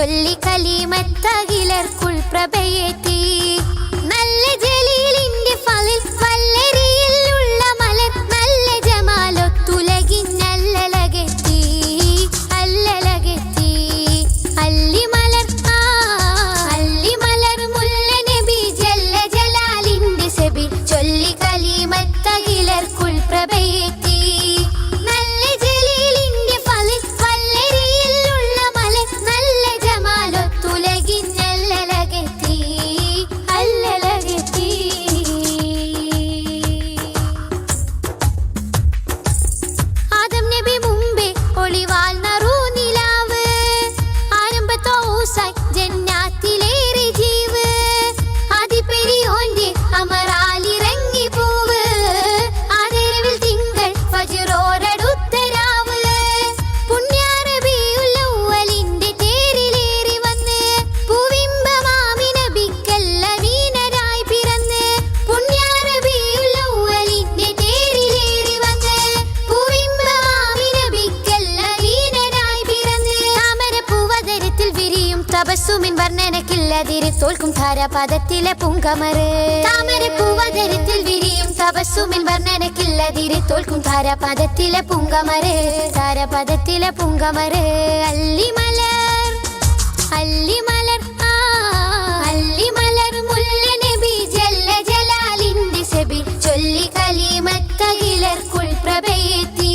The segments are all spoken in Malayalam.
ചൊല്ലി കലിമത്തകിലർക്കുൾ പ്രഭയേറ്റി നല്ല ജലീലിന്റെ ഫളിൽ വല്ലരിയിലുള്ള മലർ നല്ല ജമാലൊത്തുലകിൻ അല്ലലകെത്തി അല്ലലകെത്തി അല്ലിമലർ അല്ലിമലർ മുല്ല നബി ജല്ല ജലാലിന്റെ സെബിൽ ചൊല്ലി കലിമത്തകിലർക്കുൾ പ്രഭയേറ്റി നല്ല ജലീലിന്റെ ഫളിൽ വല്ലരിയിലുള്ള മലർ നല്ല ജമാലൊത്തുലകിൻ അല്ലലകെത്തി അല്ലലകെത്തി ആദം നബി മുമ്പേ ഒളിവാൽ നറുനിലാവ് ആരംഭത്തോസായി ജന്നാത്തിലേറി ജീവ് ആദിപെരിയോന്റെ അമറാലിറങ്ങി പൂവ് ആദരവിൽ തിങ്കൾ ഫജ്റോരടുത്തരാവ് പുണ്യാറബിയുൽ അവ്വലിന്റെ തേരിലേറി വന്ന് പൂവിമ്പമാമി നബിക്കല്ല വീണരായി പിറന്ന് പുണ്യാറബിയുൽ അവ്വലിന്റെ തേരിലേറി വന്ന് പൂവിമ്പമാമി നബിക്കല്ല വീണരായി പിറന്ന് താമരപ്പൂവതരത്തിൽ വിരിയും തപസ്സുമിൻ വർണ്ണനക്കില്ലതിരി തോൽക്കും ധാരാപദത്തിലെ പൂങ്കമറ് താമരപ്പൂവതരത്തിൽ വിരിയും തപസ്സുമിൻ വർണ്ണനക്കില്ലതിരി തോൽക്കും ധാരാപദത്തിലെ പൂങ്കമറ് ധാരാപദത്തിലെ പൂങ്കമറ് അല്ലിമലർ അല്ലിമലർ അല്ലിമലർ മുല്ല നബി ജല്ല ജലാലിന്റെ സെബിൽ ചൊല്ലി കലിമത്തകിലർക്കുൾ പ്രഭയേറ്റി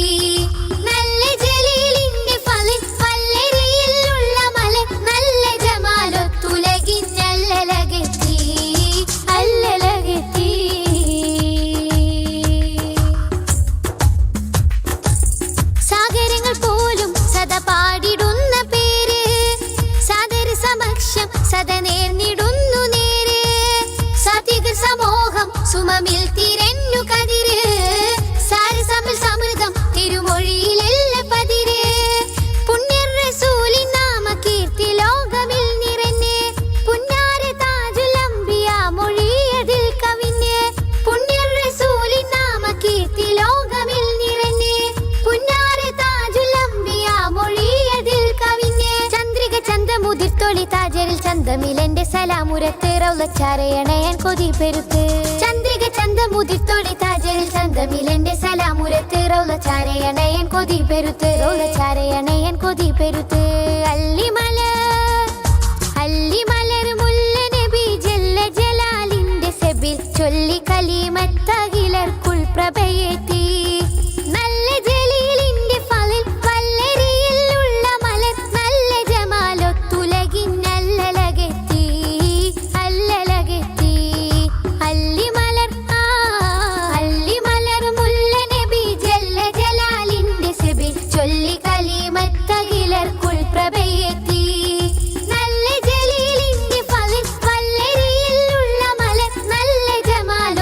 നല്ല ജലീലിന്റെ ഫളിൽ വല്ലരിയിലുള്ള മലർ നല്ല ജമാലൊത്തുലകിൻ അല്ലലകെത്തി അല്ലലകെത്തി സാഗരങ്ങൾ പോലും സദാ പാടിടുന്ന പേര് സാദര സമക്ഷം സദാ നേർന്നിടുന്നു നേര് സാത്വികർ സമൂഹം സുമമിൽ തിരഞ്ഞു കതിര് സാരസമിൽ സമൃദ്ധം തിരുമൊഴിയിലെല്ല പതിര് പുണ്യർ റസൂലിൻ നാമ കീർത്തി ലോകമിൽ നിറഞ്ഞ് പുന്നാര താജുൽ അംബിയ മൊഴിയതിൽ കവിഞ്ഞ് പുണ്യർ റസൂലിൻ നാമ കീർത്തി ലോകമിൽ നിറഞ്ഞ് പുന്നാര താജുൽ അംബിയ മൊഴിയതിൽ കവിഞ്ഞ് ചന്ദ്രിക ചന്തമുതിർത്തൊളി താജരിൽ ചന്തമിലെന്റെ സലാമുരത്ത് റൗളച്ചാരയണയൻ കൊതി പെരുത്ത് ചന്ദ്രിക ചന്തമുതിർത്തൊളി താജരിൽ ചന്തമിലെന്റെ സലാമുരത്ത് റൗളച്ചാരയണയൻ കൊതി പെരുത്ത് റൗളച്ചാരയണയൻ കൊതി പെരുത്ത് അല്ലിമലർ അല്ലിമലർ മുല്ല നബി ജല്ല ജലാലിന്റെ സെബിൽ ചൊല്ലി കലിമത്തകിലർക്കുൾ പ്രഭയേറ്റി നല്ല ജലീലിന്റെ ഫളിൽ വല്ലരിയിലുള്ള മലർ നല്ല ജമാലൊത്തുലകിൻ അല്ലലകെത്തി അല്ലലകെത്തി അല്ലിമലർ അല്ലിമലർ മുല്ല നബി ജല്ല ജലാലിന്റെ സെബിൽ ചൊല്ലി കലിമത്തകിലർക്കുൾ പ്രഭയേറ്റി നല്ല ജലീലിന്റെ ഫളിൽ വല്ലരിയിലുള്ള മലർ നല്ല ജമാലൊത്തുലകിൻ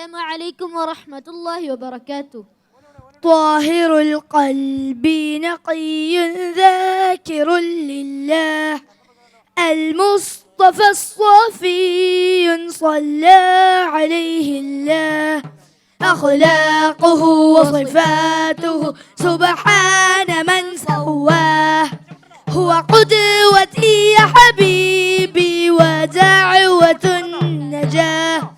السلام عليكم ورحمة الله وبركاته. طاهر القلب نقي ذاكر لله، المصطفى الصفي صلى عليه الله، أخلاقه وصفاته سبحان من سواه، هو قدوتي يا حبيبي ودعوة النجاة،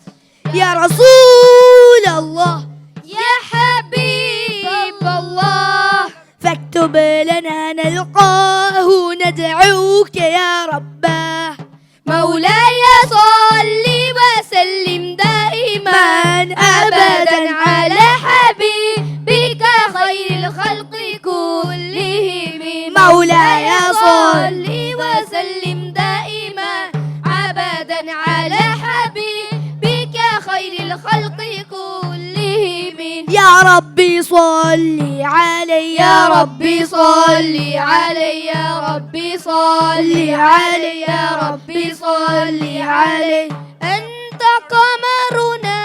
يا رسول الله يا حبيب الله فاكتب لنا نلقاه ندعوك يا رباه، مولاي صل وسلم دائما أبدا على حبيبك خير الخلق كلهم. مولاي صل وسلم دائما أبدا على حبيبك خير الخلق كلهم. يا ربي صل عليه، يا ربي صل عليه، يا ربي صل عليه، يا ربي صل عليه. أنت قمرنا،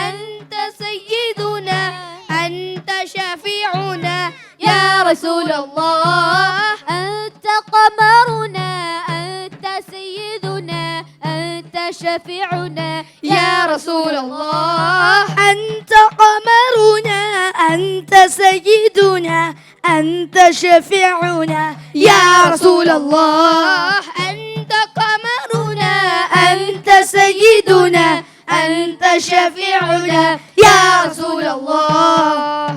أنت سيدنا، أنت شفيعنا يا رسول الله. أنت قمرنا، أنت سيدنا، أنت شفيعنا يا رسول الله. أنت قمرنا، أنت سيدنا، أنت شفيعنا يا رسول الله. أنت قمرنا، أنت سيدنا، أنت شفيعنا يا رسول الله.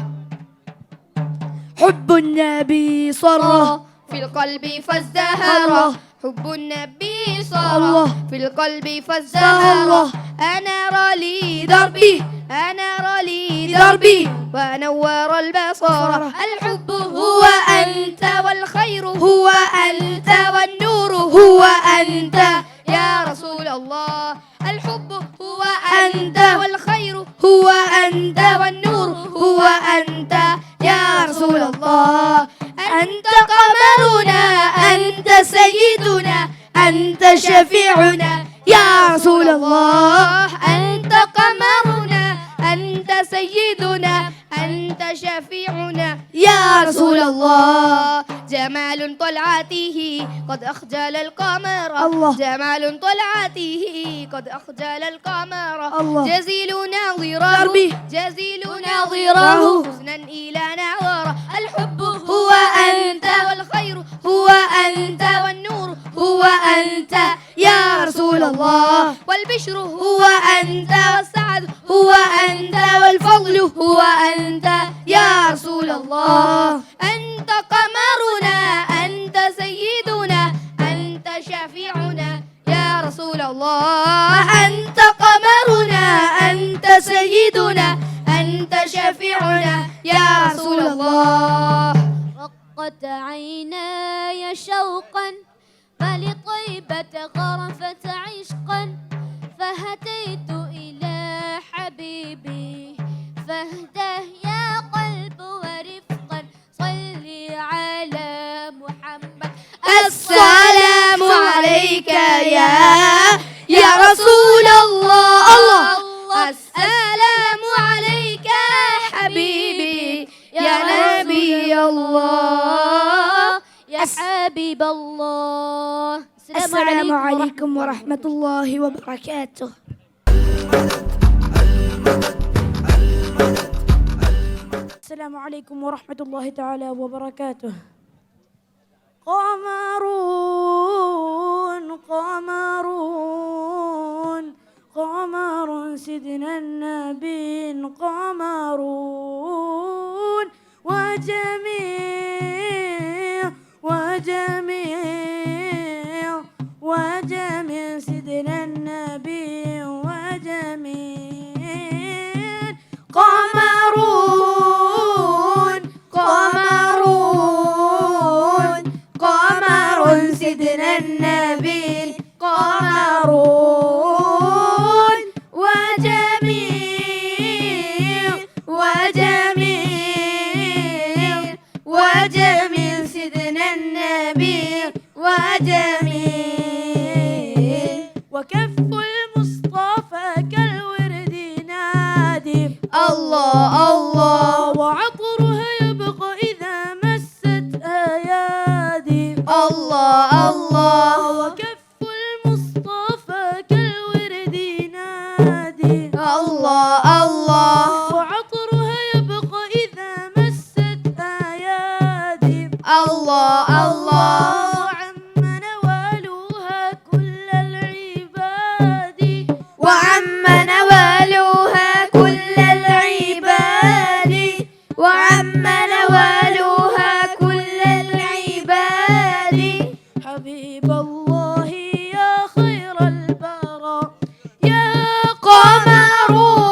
حب النبي صره في القلب فازدهر، حب النبي صار في القلب فازدهر. أنار لي دربي، أنار لي دربي ونور البصر. الحب هو أنت والخير هو أنت والنور هو أنت يا رسول الله. الحب هو أنت والخير هو أنت والنور هو أنت يا رسول الله. أنت قمرنا، أنت سيدنا، أنت شفيعنا يا رسول الله. أنت قمرنا، أنت سيدنا، أنت شفيعنا يا رسول الله. جمال طلعته قد أخجل القمر، الله. جمال طلعته قد أخجل القمر. الله. جزيل ناظره، دربي. جزيل ناظره حزنا إلى نعور. الحب هو أنت والخير هو أنت والنور هو أنت يا رسول الله. والبشر هو أنت والسعد هو أنت والفضل هو أنت يا رسول الله. أنت قمرنا، أنت سيدنا، أنت شفيعنا يا رسول الله. أنت قمرنا، أنت سيدنا، أنت شفيعنا يا رسول الله. رقت عيناي شوقا فلطيبة غرفت عشقا، فهديت إلى حبيبي فاهده يا قلب ورفقا. صلي على محمد. السلام عليك يا رسول الله. السلام عليك حبيبي يا نبي الله يا حبيب الله. السلام عليكم ورحمة الله وبركاته. السلام عليكم ورحمة الله تعالى وبركاته. قمرون قمرون قمر سيدنا النبي قمرون، وجميع وجميع وجميع سيدنا النبي وجميع. قمرون قمرون قمر سيدنا النبي قمرون، وجميع وجميع وجميع سيدنا النبي وجميع. وكف المصطفى كالورد نار حبيب الله يا خير البرى يا قمرون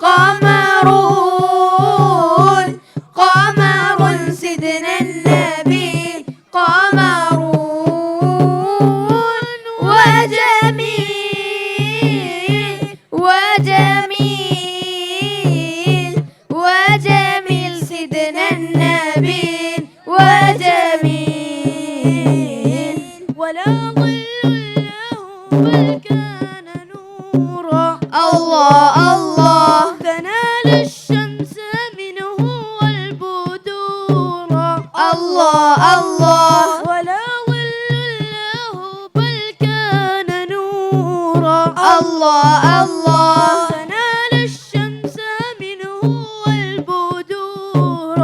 قمرون قمر سيدنا النبي قمرون وجميل وجميل وجميل سيدنا النبي وجميل ولا ظل له بل كان نورا الله الله تنال الشمس منه والبدور الله الله ولا ظل له بل كان نورا الله الله تنال الشمس منه والبدور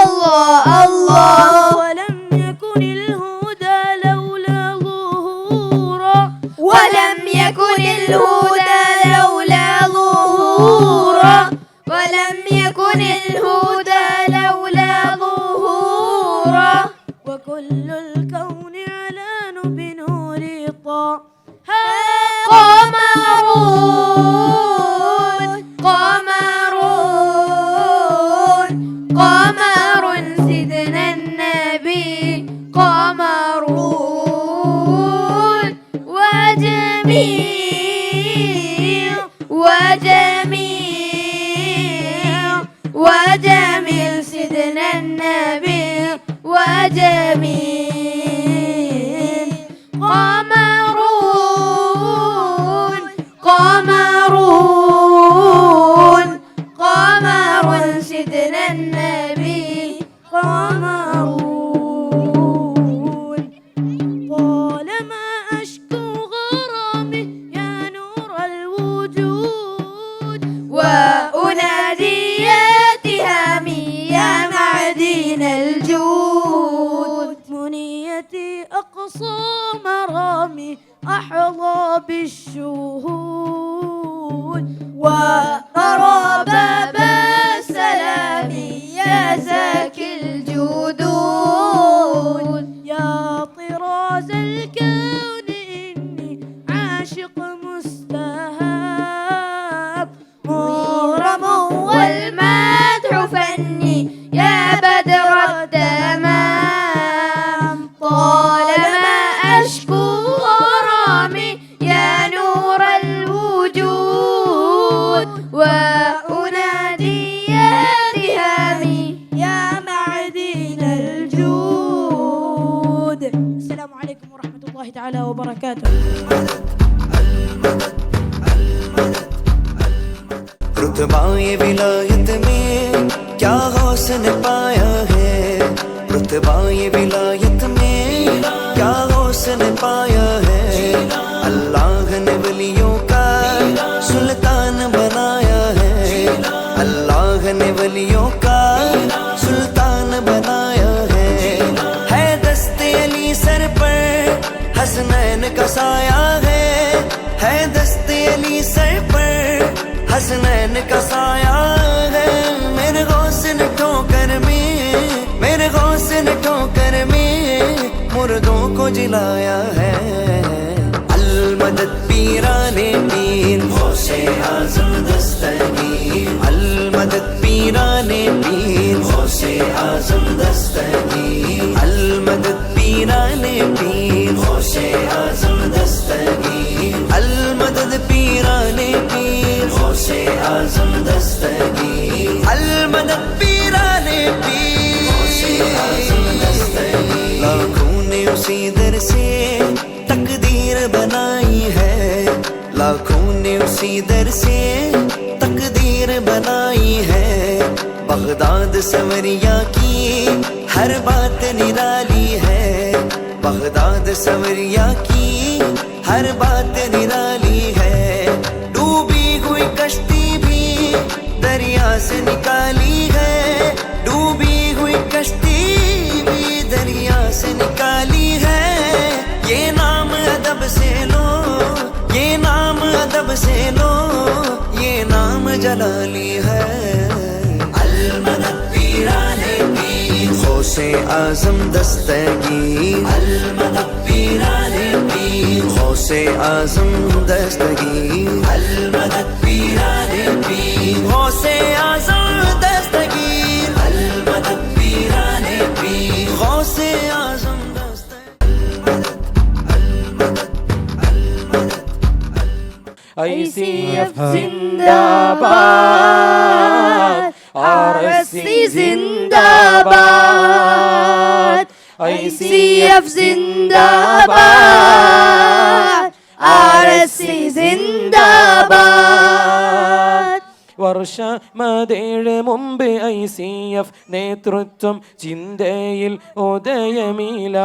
الله الله ولم يكن الهدى لولا ظهورا ولم يكن الهدى لولا ظهورا ولم يكن الهدى لولا ظهورا وكل الكون علان بنور طه قمرون قمرون قمر سيدنا النبي قمرون وجميل وجميل وجميل سيدنا النبي وجميل قمرون قمرون قمر سيدنا النبي قمرون طالما أشكو غرامي يا نور الوجود وأنادي يا تهامي يا معدن الجود منيتي أقصى مرامي أحظى بالشهود وأرى باب السلام يا زاكي الجدود يا طراز الكون إني عاشق مستهاب مغرم والمدح فني يا بدر التمام طالما أشكو غرامي يا نور الوجود وأنادي يا تهامي يا معدن الجود. السلام عليكم ورحمة الله تعالى وبركاته. रुतबाए विलायत में क्या हौसन पाया है, रुतबाए विलायत में क्या हौसन पाया है। अल्लाह ने वलियों का सुल्तान बनाया है, अल्लाह ने वलियों का सुल्तान बनाया है दस्ते अली सर पर हसनैन का साया है दस्ते अली सर पर हसनैन का साया है। मेरे गौसन ठोकर में, मेरे गौसन ठोकर में मुर्दों को जिलाया है। अलमदद पीराने पीर गौसे आज़म दस्तगीर, अलमदद पीराने पीर गौसे आज़म दस्तगीर, अलमदद पीराने पीर गौसे आज़म दस्तगीर, अलमदद पीराने पीर गौसे आज़म दस्तगीर, अलमदद पीराने पीर गौसे आज़म दस्तगीर। लाखों ने उसी दर से तकदीर बनाई है, लाखों ने उसी दर से तकदीर बनाई है। बगदाद सवरिया की हर बात निराली है, बगदाद सवरिया की हर बात निराली है। डूबी हुई कश्ती भी दरिया से निकाली है, डूबी हुई कश्ती भी दरिया से निकाली है। ये नाम अदब से लो, ये नाम अदब से लो, ये नाम जलाली है। अलमदद पीराने पीर गौसे आजम दस्तगीर अलमदद पीराने पीर गौसे आजम दस्तगीर अलमदद पीराने पीर गौसे आजम दस्तगीर अलमदद पीराने पीर गौसे आजम ICF जिंदाबाद, RSC जिंदाबाद, ICF जिंदाबाद, RSC जिंदाबाद. വർഷ മതേഴ് മുമ്പ് ICF നേതൃത്വം ചിന്തയിൽ ഉദയമീലായി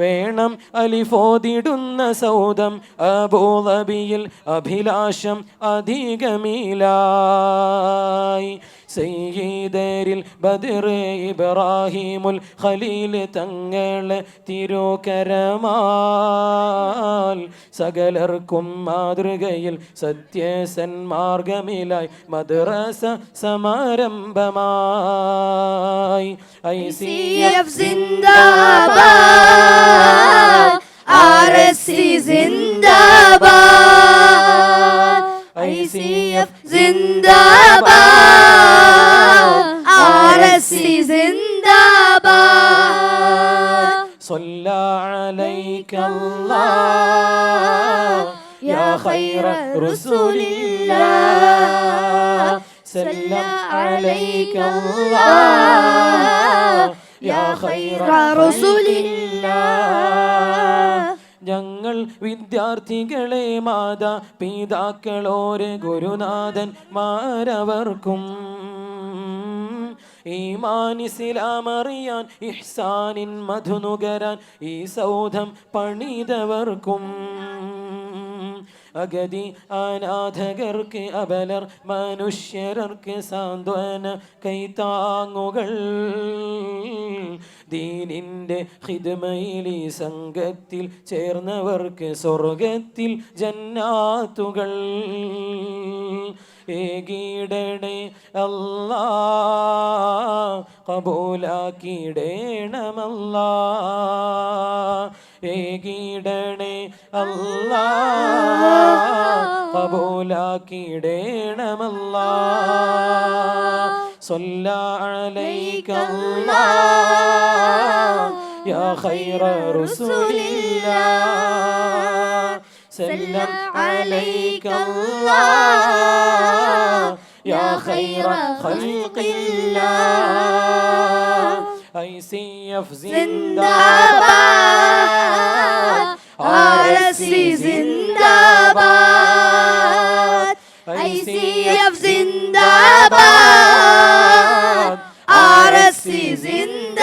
വേണം അലിഫോദിടുന്ന സൗദം അബൂദബിയിൽ അഭിലാഷം അധികമീലായി സയ്യിദരിൽ ബദർ ഇബ്രാഹിമുൽ ഖലീൽ തങ്ങളെ തിരുകരമാൽ സകലർക്കും മാതൃകയിൽ സത്യസന്മാർഗമിലായി മദ്രസ സമാരംഭമായി ICF जिंदाबाद, RSC जिंदाबाद, ICF जिंदाबाद, RSC जिंदाबाद. صلى عليك الله يا خير رسول الله صلى عليك الله يا خير رسول الله. ഞങ്ങൾ വിദ്യാർത്ഥികളെ മാതാ പിതാക്കളോര് ഗുരുനാഥന്മാരവർക്കും ഈമാൻ ഇസ്ലാം അറിയാൻ ഇഹ്സാനിൻ മധുനുകരാൻ ഈ സൗധം പണിതവർക്കും അഗതി അനാഥകർക്ക് അബലർ മനുഷ്യർക്ക് സാന്ത്വന കൈത്താങ്ങുകൾ ദീനിൻ്റെ ഖിദ്മയിൽ ഈ സംഘത്തിൽ ചേർന്നവർക്ക് സ്വർഗത്തിൽ ജന്നാത്തുകൾ ഏകീടണേ അല്ലാ കബൂലാക്കിടേണമല്ലാ ഏകീടണേ അല്ലാ കബൂലാക്കിടേണമല്ലാ صلى عليك الله يا خير رسول الله سلم عليك الله يا خير خلق الله ICF زنداباد, RSC زنداباد, ICF زنداباد, RSC زنداباد.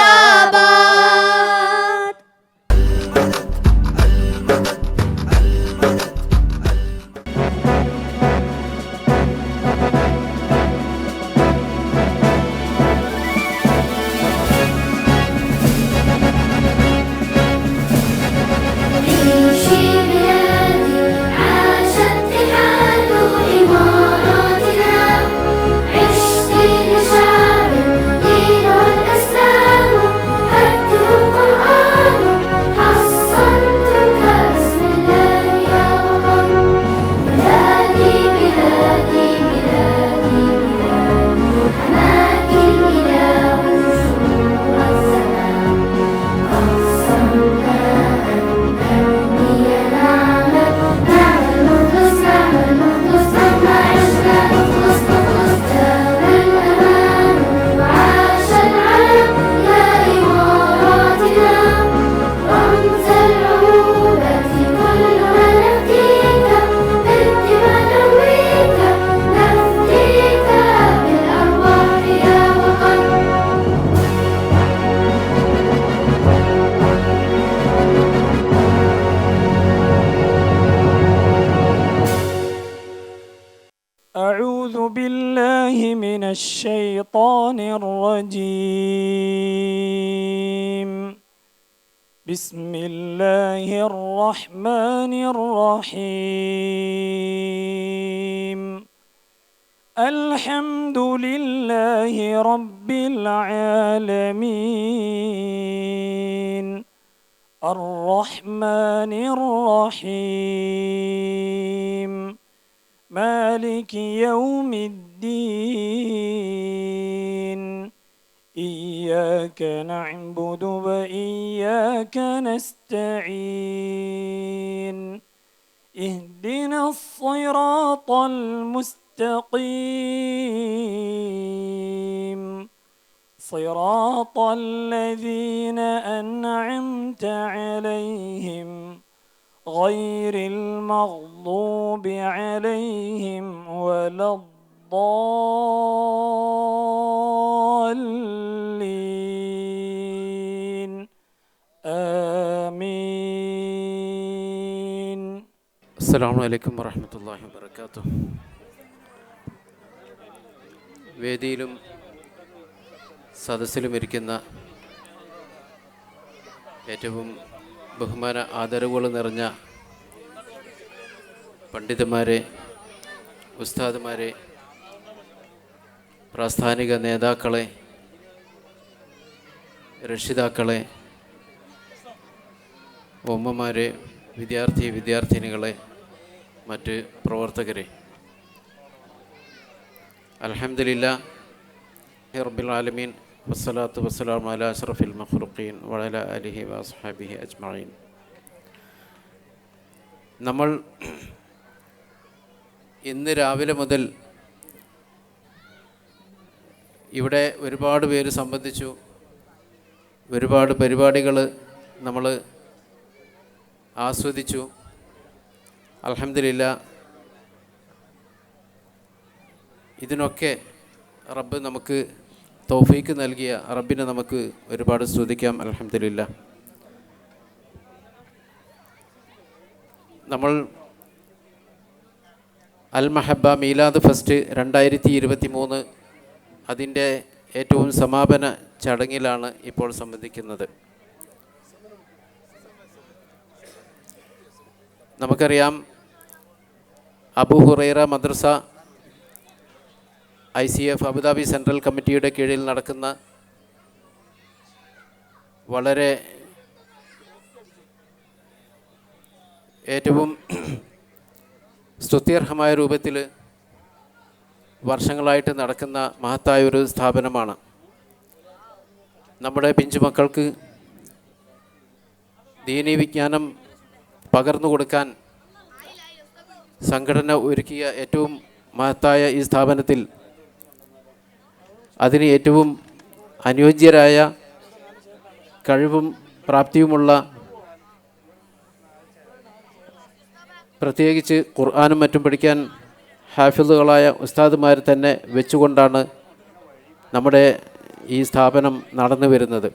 أعوذ بالله من الشيطان الرجيم بسم الله الرحمن الرحيم الحمد لله رب العالمين الرحمن الرحيم مالك يوم الدين إياك نعبد وإياك نستعين اهدنا الصراط المستقيم صراط الذين أنعمت عليهم غير المغضوب عليهم ولا الضالين آمين. അസ്സലാമു അലൈക്കും വറഹ്മത്തുള്ളാഹി വബറകാതുഹു. വേദിയിലും സദസ്സിലും ഇരിക്കുന്ന ഏറ്റവും ബഹുമാന ആദരവുകൾ നിറഞ്ഞ പണ്ഡിതന്മാരെ, ഉസ്താദുമാരെ, പ്രാസ്ഥാനിക നേതാക്കളെ, രക്ഷിതാക്കളെ, ഉമ്മമാരെ, വിദ്യാർത്ഥിനികളെ, മറ്റ് പ്രവർത്തകരെ, അൽഹംദുലില്ലാഹി റബ്ബിൽ ആലമീൻ വസ്സലാത്തു വസ്സലാമു അലാ അഷ്റഫിൽ മഖ്ലൂഖീൻ വഅലാ ആലിഹി വഅസ്ഹാബിഹി അജ്മഈൻ. നമ്മൾ ഇന്ന് രാവിലെ മുതൽ ഇവിടെ ഒരുപാട് പേര് സംബന്ധിച്ചു. ഒരുപാട് പരിപാടികൾ നമ്മൾ ആസ്വദിച്ചു. അൽഹംദുലില്ലാഹ് ഇതിനൊക്കെ റബ്ബ് നമുക്ക് തൗഫീക്ക് നൽകിയ റബ്ബിനെ നമുക്ക് ഒരുപാട് സ്തുതിക്കാം. അൽഹംദുലില്ലാഹ്. നമ്മൾ അൽ മഹബ്ബ മീലാദ് ഫെസ്റ്റ് 2023 അതിൻ്റെ ഏറ്റവും സമാപന ചടങ്ങിലാണ് ഇപ്പോൾ സംബന്ധിക്കുന്നത്. നമുക്കറിയാം, അബൂ ഹുറൈറ മദ്രസ ICF അബുദാബി സെൻട്രൽ കമ്മിറ്റിയുടെ കീഴിൽ നടക്കുന്ന വളരെ ഏറ്റവും സ്തുത്യർഹമായ രൂപത്തിൽ വർഷങ്ങളായിട്ട് നടക്കുന്ന മഹത്തായൊരു സ്ഥാപനമാണ്. നമ്മുടെ പിഞ്ചുമക്കൾക്ക് ദീനീ വിജ്ഞാനം പകർന്നു കൊടുക്കാൻ സംഘടന ഒരുക്കിയ ഏറ്റവും മഹത്തായ ഈ സ്ഥാപനത്തിൽ അതിന് ഏറ്റവും അനുയോജ്യരായ കഴിവും പ്രാപ്തിയുമുള്ള, പ്രത്യേകിച്ച് ഖുർആനും മറ്റും പഠിക്കാൻ ഹാഫിളുകളായ ഉസ്താദുമാർ തന്നെ വെച്ചുകൊണ്ടാണ് നമ്മുടെ ഈ സ്ഥാപനം നടന്നു വരുന്നത്.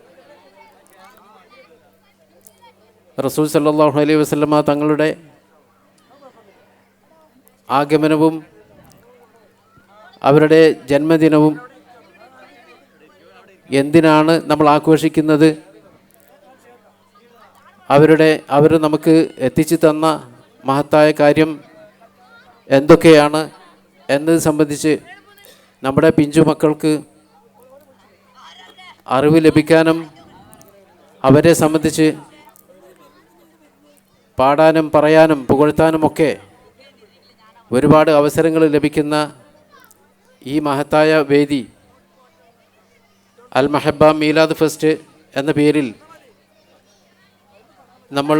റസൂൽ സല്ലല്ലാഹു അലൈഹി വസല്ലമ തങ്ങളുടെ ആഗമനവും അവരുടെ ജന്മദിനവും എന്തിനാണ് നമ്മൾ ആഘോഷിക്കുന്നത്, അവർ നമുക്ക് എത്തിച്ചു തന്ന മഹത്തായ കാര്യം എന്തൊക്കെയാണ് എന്നത് സംബന്ധിച്ച് നമ്മുടെ പിഞ്ചുമക്കൾക്ക് അറിവ് ലഭിക്കാനും അവരെ സംബന്ധിച്ച് പാടാനും പറയാനും പുകഴ്ത്താനുമൊക്കെ ഒരുപാട് അവസരങ്ങൾ ലഭിക്കുന്ന ഈ മഹത്തായ വേദി അൽ മഹബ്ബ മീലാദ് ഫെസ്റ്റ് എന്ന പേരിൽ നമ്മൾ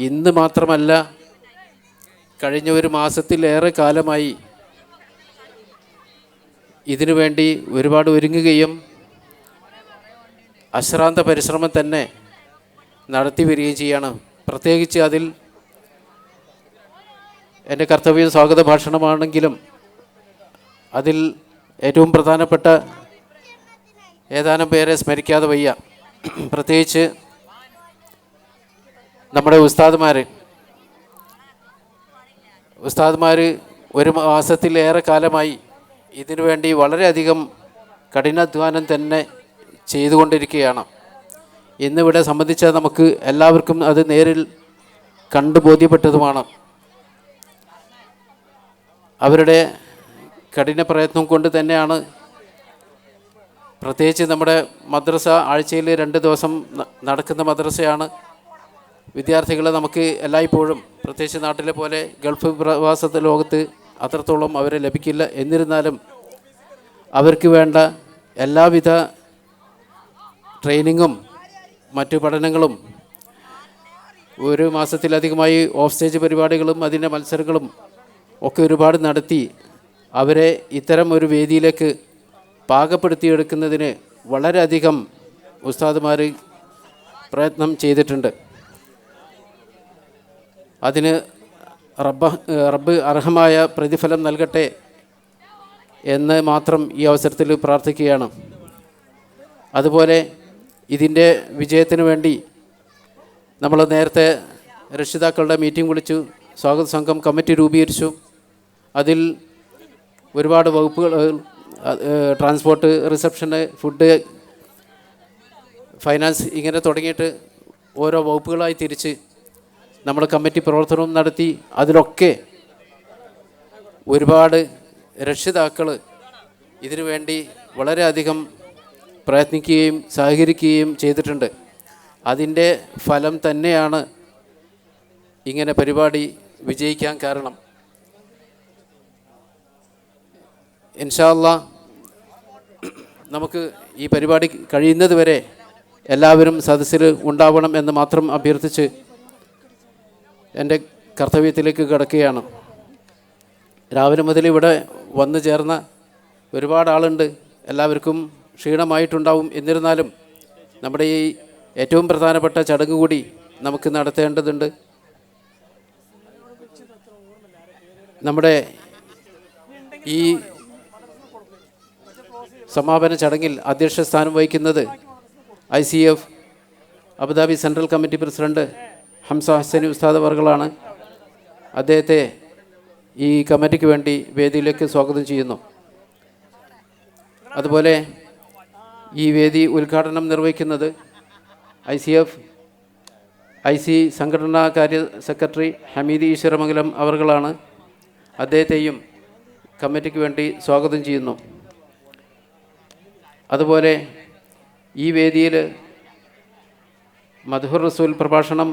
ഇന്ന് മാത്രമല്ല, കഴിഞ്ഞ ഒരു മാസത്തിലേറെ കാലമായി ഇതിനു വേണ്ടി ഒരുപാട് ഒരുങ്ങുകയും അശ്രാന്ത പരിശ്രമം തന്നെ നടത്തി വരികയും ചെയ്യണം. പ്രത്യേകിച്ച് അതിൽ എൻ്റെ കർത്തവ്യ സ്വാഗത ഭാഷണമാണെങ്കിലും അതിൽ ഏറ്റവും പ്രധാനപ്പെട്ട ഏതാനും പേരെ സ്മരിക്കാതെ വയ്യ. പ്രത്യേകിച്ച് നമ്മുടെ ഉസ്താദുമാർ ഒരു മാസത്തിലേറെ കാലമായി ഇതിനു വേണ്ടി വളരെയധികം കഠിനാധ്വാനം തന്നെ ചെയ്തുകൊണ്ടിരിക്കുകയാണ്. ഇന്നിവിടെ സംബന്ധിച്ച നമുക്ക് എല്ലാവർക്കും അത് നേരിൽ കണ്ടു ബോധ്യപ്പെട്ടതുമാണ്. അവരുടെ കഠിന പ്രയത്നം കൊണ്ട് തന്നെയാണ്, പ്രത്യേകിച്ച് നമ്മുടെ മദ്രസ ആഴ്ചയിൽ 2 ദിവസം നടക്കുന്ന മദ്രസയാണ്. വിദ്യാർത്ഥികളെ നമുക്ക് എല്ലായ്പ്പോഴും, പ്രത്യേകിച്ച് നാട്ടിലെ പോലെ ഗൾഫ് പ്രവാസ ലോകത്ത് അത്രത്തോളം അവരെ ലഭിക്കില്ല. എന്നിരുന്നാലും അവർക്ക് വേണ്ട എല്ലാവിധ ട്രെയിനിങ്ങും മറ്റു പഠനങ്ങളും 1 മാസത്തിലധികമായി ഓഫ് സ്റ്റേജ് പരിപാടികളും അതിൻ്റെ മത്സരങ്ങളും ഒക്കെ ഒരുപാട് നടത്തി അവരെ ഇത്തരം ഒരു വേദിയിലേക്ക് പാകപ്പെടുത്തിയെടുക്കുന്നതിന് വളരെയധികം ഉസ്താദുമാർ പ്രയത്നം ചെയ്തിട്ടുണ്ട്. അതിന് റബ്ബ് അർഹമായ പ്രതിഫലം നൽകട്ടെ എന്ന് മാത്രം ഈ അവസരത്തിൽ പ്രാർത്ഥിക്കുകയാണ്. അതുപോലെ ഇതിൻ്റെ വിജയത്തിന് വേണ്ടി നമ്മൾ നേരത്തെ രക്ഷിതാക്കളുടെ മീറ്റിംഗ് വിളിച്ചു, സ്വാഗത സംഘം കമ്മിറ്റി രൂപീകരിച്ചു. അതിൽ ഒരുപാട് വകുപ്പുകൾ, ട്രാൻസ്പോർട്ട്, റിസപ്ഷന്, ഫുഡ്, ഫൈനാൻസ്, ഇങ്ങനെ തുടങ്ങിയിട്ട് ഓരോ വകുപ്പുകളായി തിരിച്ച് നമ്മൾ കമ്മിറ്റി പ്രവർത്തനവും നടത്തി. അതിലൊക്കെ ഒരുപാട് രക്ഷിതാക്കൾ ഇതിനു വേണ്ടി വളരെയധികം പ്രയത്നിക്കുകയും സഹകരിക്കുകയും ചെയ്തിട്ടുണ്ട്. അതിൻ്റെ ഫലം തന്നെയാണ് ഇങ്ങനെ പരിപാടി വിജയിക്കാൻ കാരണം. ഇൻഷാ അല്ലാഹ് നമുക്ക് ഈ പരിപാടി കഴിയുന്നത് വരെ എല്ലാവരും സദസ്സിൽ ഉണ്ടാവണം എന്ന് മാത്രം അഭ്യർത്ഥിച്ച് എൻ്റെ കർത്തവ്യത്തിലേക്ക് കിടക്കുകയാണ്. രാവിലെ മുതൽ ഇവിടെ വന്നു ചേർന്ന ഒരുപാട് ആളുണ്ട്. എല്ലാവർക്കും ക്ഷീണമായിട്ടുണ്ടാവും. എന്നിരുന്നാലും നമ്മുടെ ഈ ഏറ്റവും പ്രധാനപ്പെട്ട ചടങ്ങ് കൂടി നമുക്ക് നടത്തേണ്ടതുണ്ട്. നമ്മുടെ ഈ സമാപന ചടങ്ങിൽ അധ്യക്ഷ സ്ഥാനം വഹിക്കുന്നത് ICF Abu Dhabi central committee president Hamza Hasani ഉസ്താദ് അവർകളാണ്. അദ്ദേഹത്തെ ഈ കമ്മിറ്റിക്ക് വേണ്ടി വേദിയിലേക്ക് സ്വാഗതം ചെയ്യുന്നു. അതുപോലെ ഈ വേദി ഉദ്ഘാടനം നിർവഹിക്കുന്നത് IC സംഘടനാ കാര്യ സെക്രട്ടറി ഹമീദ് ഈശ്വരമംഗലം അവർകളാണ്. അദ്ദേഹത്തെയും കമ്മിറ്റിക്ക് വേണ്ടി സ്വാഗതം ചെയ്യുന്നു. അതുപോലെ ഈ വേദിയിൽ മദ്ഹുർ റസൂൽ പ്രഭാഷണം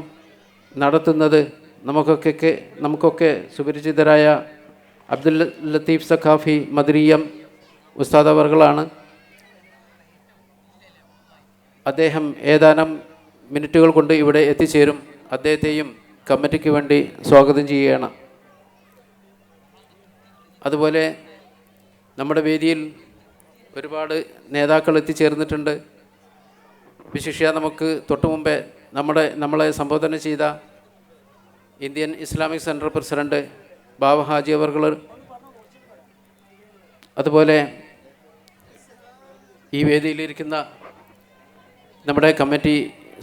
നടത്തുന്നത് നമുക്കൊക്കെ സുപരിചിതരായ അബ്ദുൽ ലത്തീഫ് സഖാഫി മദ്രിയം ഉസ്താദ് അവർകളാണ്. അദ്ദേഹം ഏതാനും മിനിറ്റുകൾ കൊണ്ട് ഇവിടെ എത്തിച്ചേരും. അദ്ദേഹത്തെയും കമ്മിറ്റിക്ക് വേണ്ടി സ്വാഗതം ചെയ്യുകയാണ്. അതുപോലെ നമ്മുടെ വേദിയിൽ ഒരുപാട് നേതാക്കൾ എത്തിച്ചേർന്നിട്ടുണ്ട്. വിശിഷ്യ നമുക്ക് തൊട്ടു മുമ്പേ നമ്മളെ സംബോധന ചെയ്ത ഇന്ത്യൻ ഇസ്ലാമിക് സെൻറ്റർ പ്രസിഡന്റ് ബാവ ഹാജി അവർകൾ, അതുപോലെ ഈ വേദിയിലിരിക്കുന്ന നമ്മുടെ കമ്മിറ്റി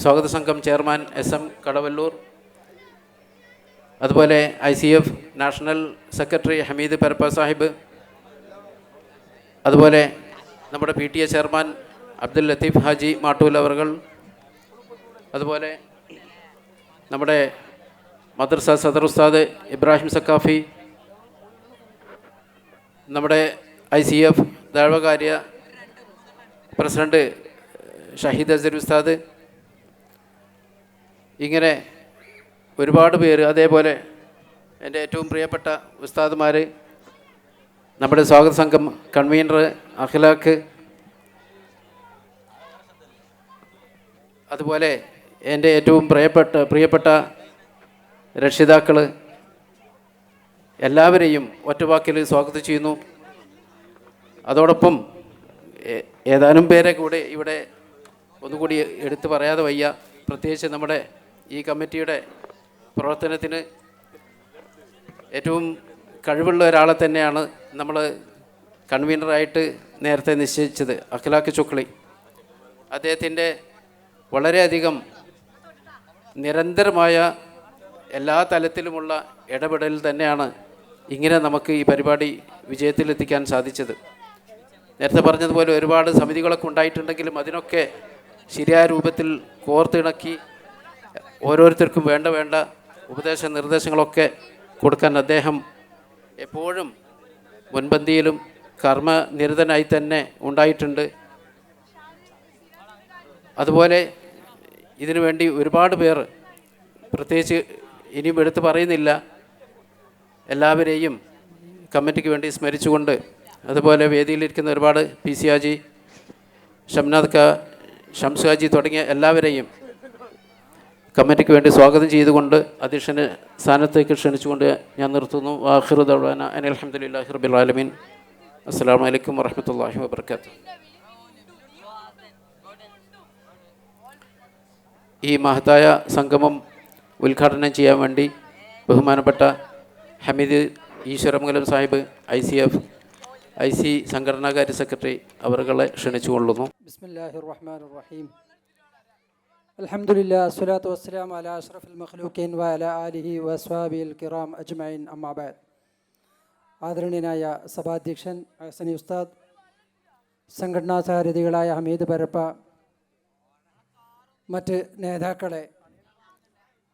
സ്വാഗത സംഘം ചെയർമാൻ SM കടവല്ലൂർ, അതുപോലെ ICF national secretary Hameed Parappa സാഹിബ്, അതുപോലെ നമ്മുടെ PTA ചെയർമാൻ അബ്ദുൽ ലത്തീഫ് ഹാജി മാട്ടൂൽ അവർകൾ, അതുപോലെ നമ്മുടെ മദ്രസ സദർ ഉസ്താദ് ഇബ്രാഹിം സക്കാഫി, നമ്മുടെ ICF ദഅവകാര്യ പ്രസിഡന്റ് ഷഹീദ് അസർ ഉസ്താദ്, ഇങ്ങനെ ഒരുപാട് പേര്. അതേപോലെ എൻ്റെ ഏറ്റവും പ്രിയപ്പെട്ട ഉസ്താദുമാർ, നമ്മുടെ സ്വാഗത സംഘം കൺവീനർ അഖിലാഖ്, അതുപോലെ എൻ്റെ ഏറ്റവും പ്രിയപ്പെട്ട രക്ഷിതാക്കൾ, എല്ലാവരെയും ഒറ്റവാക്കിൽ സ്വാഗതം ചെയ്യുന്നു. അതോടൊപ്പം ഏതാനും പേരെ കൂടെ ഇവിടെ ഒന്നുകൂടി എടുത്തു പറയാതെ വയ്യ. പ്രത്യേകിച്ച് നമ്മുടെ ഈ കമ്മിറ്റിയുടെ പ്രവർത്തനത്തിന് ഏറ്റവും കഴിവുള്ള ഒരാളെ തന്നെയാണ് നമ്മൾ കൺവീനറായിട്ട് നേരത്തെ നിശ്ചയിച്ചത്, അഖിലാഖ് ചുക്ലി. അദ്ദേഹത്തിൻ്റെ വളരെയധികം നിരന്തരമായ എല്ലാ തലത്തിലുമുള്ള ഇടപെടൽ തന്നെയാണ് ഇങ്ങനെ നമുക്ക് ഈ പരിപാടി വിജയത്തിലെത്തിക്കാൻ സാധിച്ചത്. നേരത്തെ പറഞ്ഞതുപോലെ ഒരുപാട് സമിതികളൊക്കെ ഉണ്ടായിട്ടുണ്ടെങ്കിലും അതിനൊക്കെ ശരിയായ രൂപത്തിൽ കോർത്തിണക്കി ഓരോരുത്തർക്കും വേണ്ട ഉപദേശ നിർദ്ദേശങ്ങളൊക്കെ കൊടുക്കാൻ അദ്ദേഹം എപ്പോഴും മുൻപന്തിയിലും കർമ്മനിരതനായി തന്നെ ഉണ്ടായിട്ടുണ്ട്. അതുപോലെ ഇതിനു വേണ്ടി ഒരുപാട് പേർ, പ്രത്യേകിച്ച് ഇനിയും എടുത്തു പറയുന്നില്ല, എല്ലാവരെയും കമ്മിറ്റിക്ക് വേണ്ടി സ്മരിച്ചുകൊണ്ട്, അതുപോലെ വേദിയിലിരിക്കുന്ന ഒരുപാട് പി സി ഹാജി, ഷംനാദ് ക, ഷംസ് ഹാജി തുടങ്ങിയ എല്ലാവരെയും കമ്മിറ്റിക്ക് വേണ്ടി സ്വാഗതം ചെയ്തുകൊണ്ട് അധ്യക്ഷന് സ്ഥാനത്തേക്ക് ക്ഷണിച്ചുകൊണ്ട് ഞാൻ നിർത്തുന്നു. ആഖിറു ദഅ്വാനാ അനിൽ ഹംദുലില്ലാഹി റബ്ബിൽ ആലമീൻ. അസ്സലാമു അലൈക്കും വറഹ്മത്തുള്ളാഹി വബറകാതുഹു. ഈ മഹത്തായ സംഗമം ഉദ്ഘാടനം ചെയ്യാൻ വേണ്ടി ബഹുമാനപ്പെട്ട ഹമീദ് ഈശ്വരമംഗലം സാഹിബ് IC സംഘടനാകാര്യ സെക്രട്ടറി അവരുകളെ ക്ഷണിച്ചുകൊള്ളുന്നു. ബിസ്മില്ലാഹിർ റഹ്മാനിർ റഹീം. അൽഹംദുലില്ലാഹി വസ്സലാത്തു വസ്സലാമു അലാ അഷ്റഫിൽ മഖ്ലൂഖീൻ വഅലാ ആലിഹി വസ്വഹാബിഹിൽ കിറാം അജ്മഈൻ. അമ്മാ ബഅദ്. ആദരണീയനായ സഭാധ്യക്ഷൻ ഹസനി ഉസ്താദ്, സംഘടനാ സാരഥികളായ ഹമീദ് പരപ്പ, മറ്റ് നേതാക്കളെ,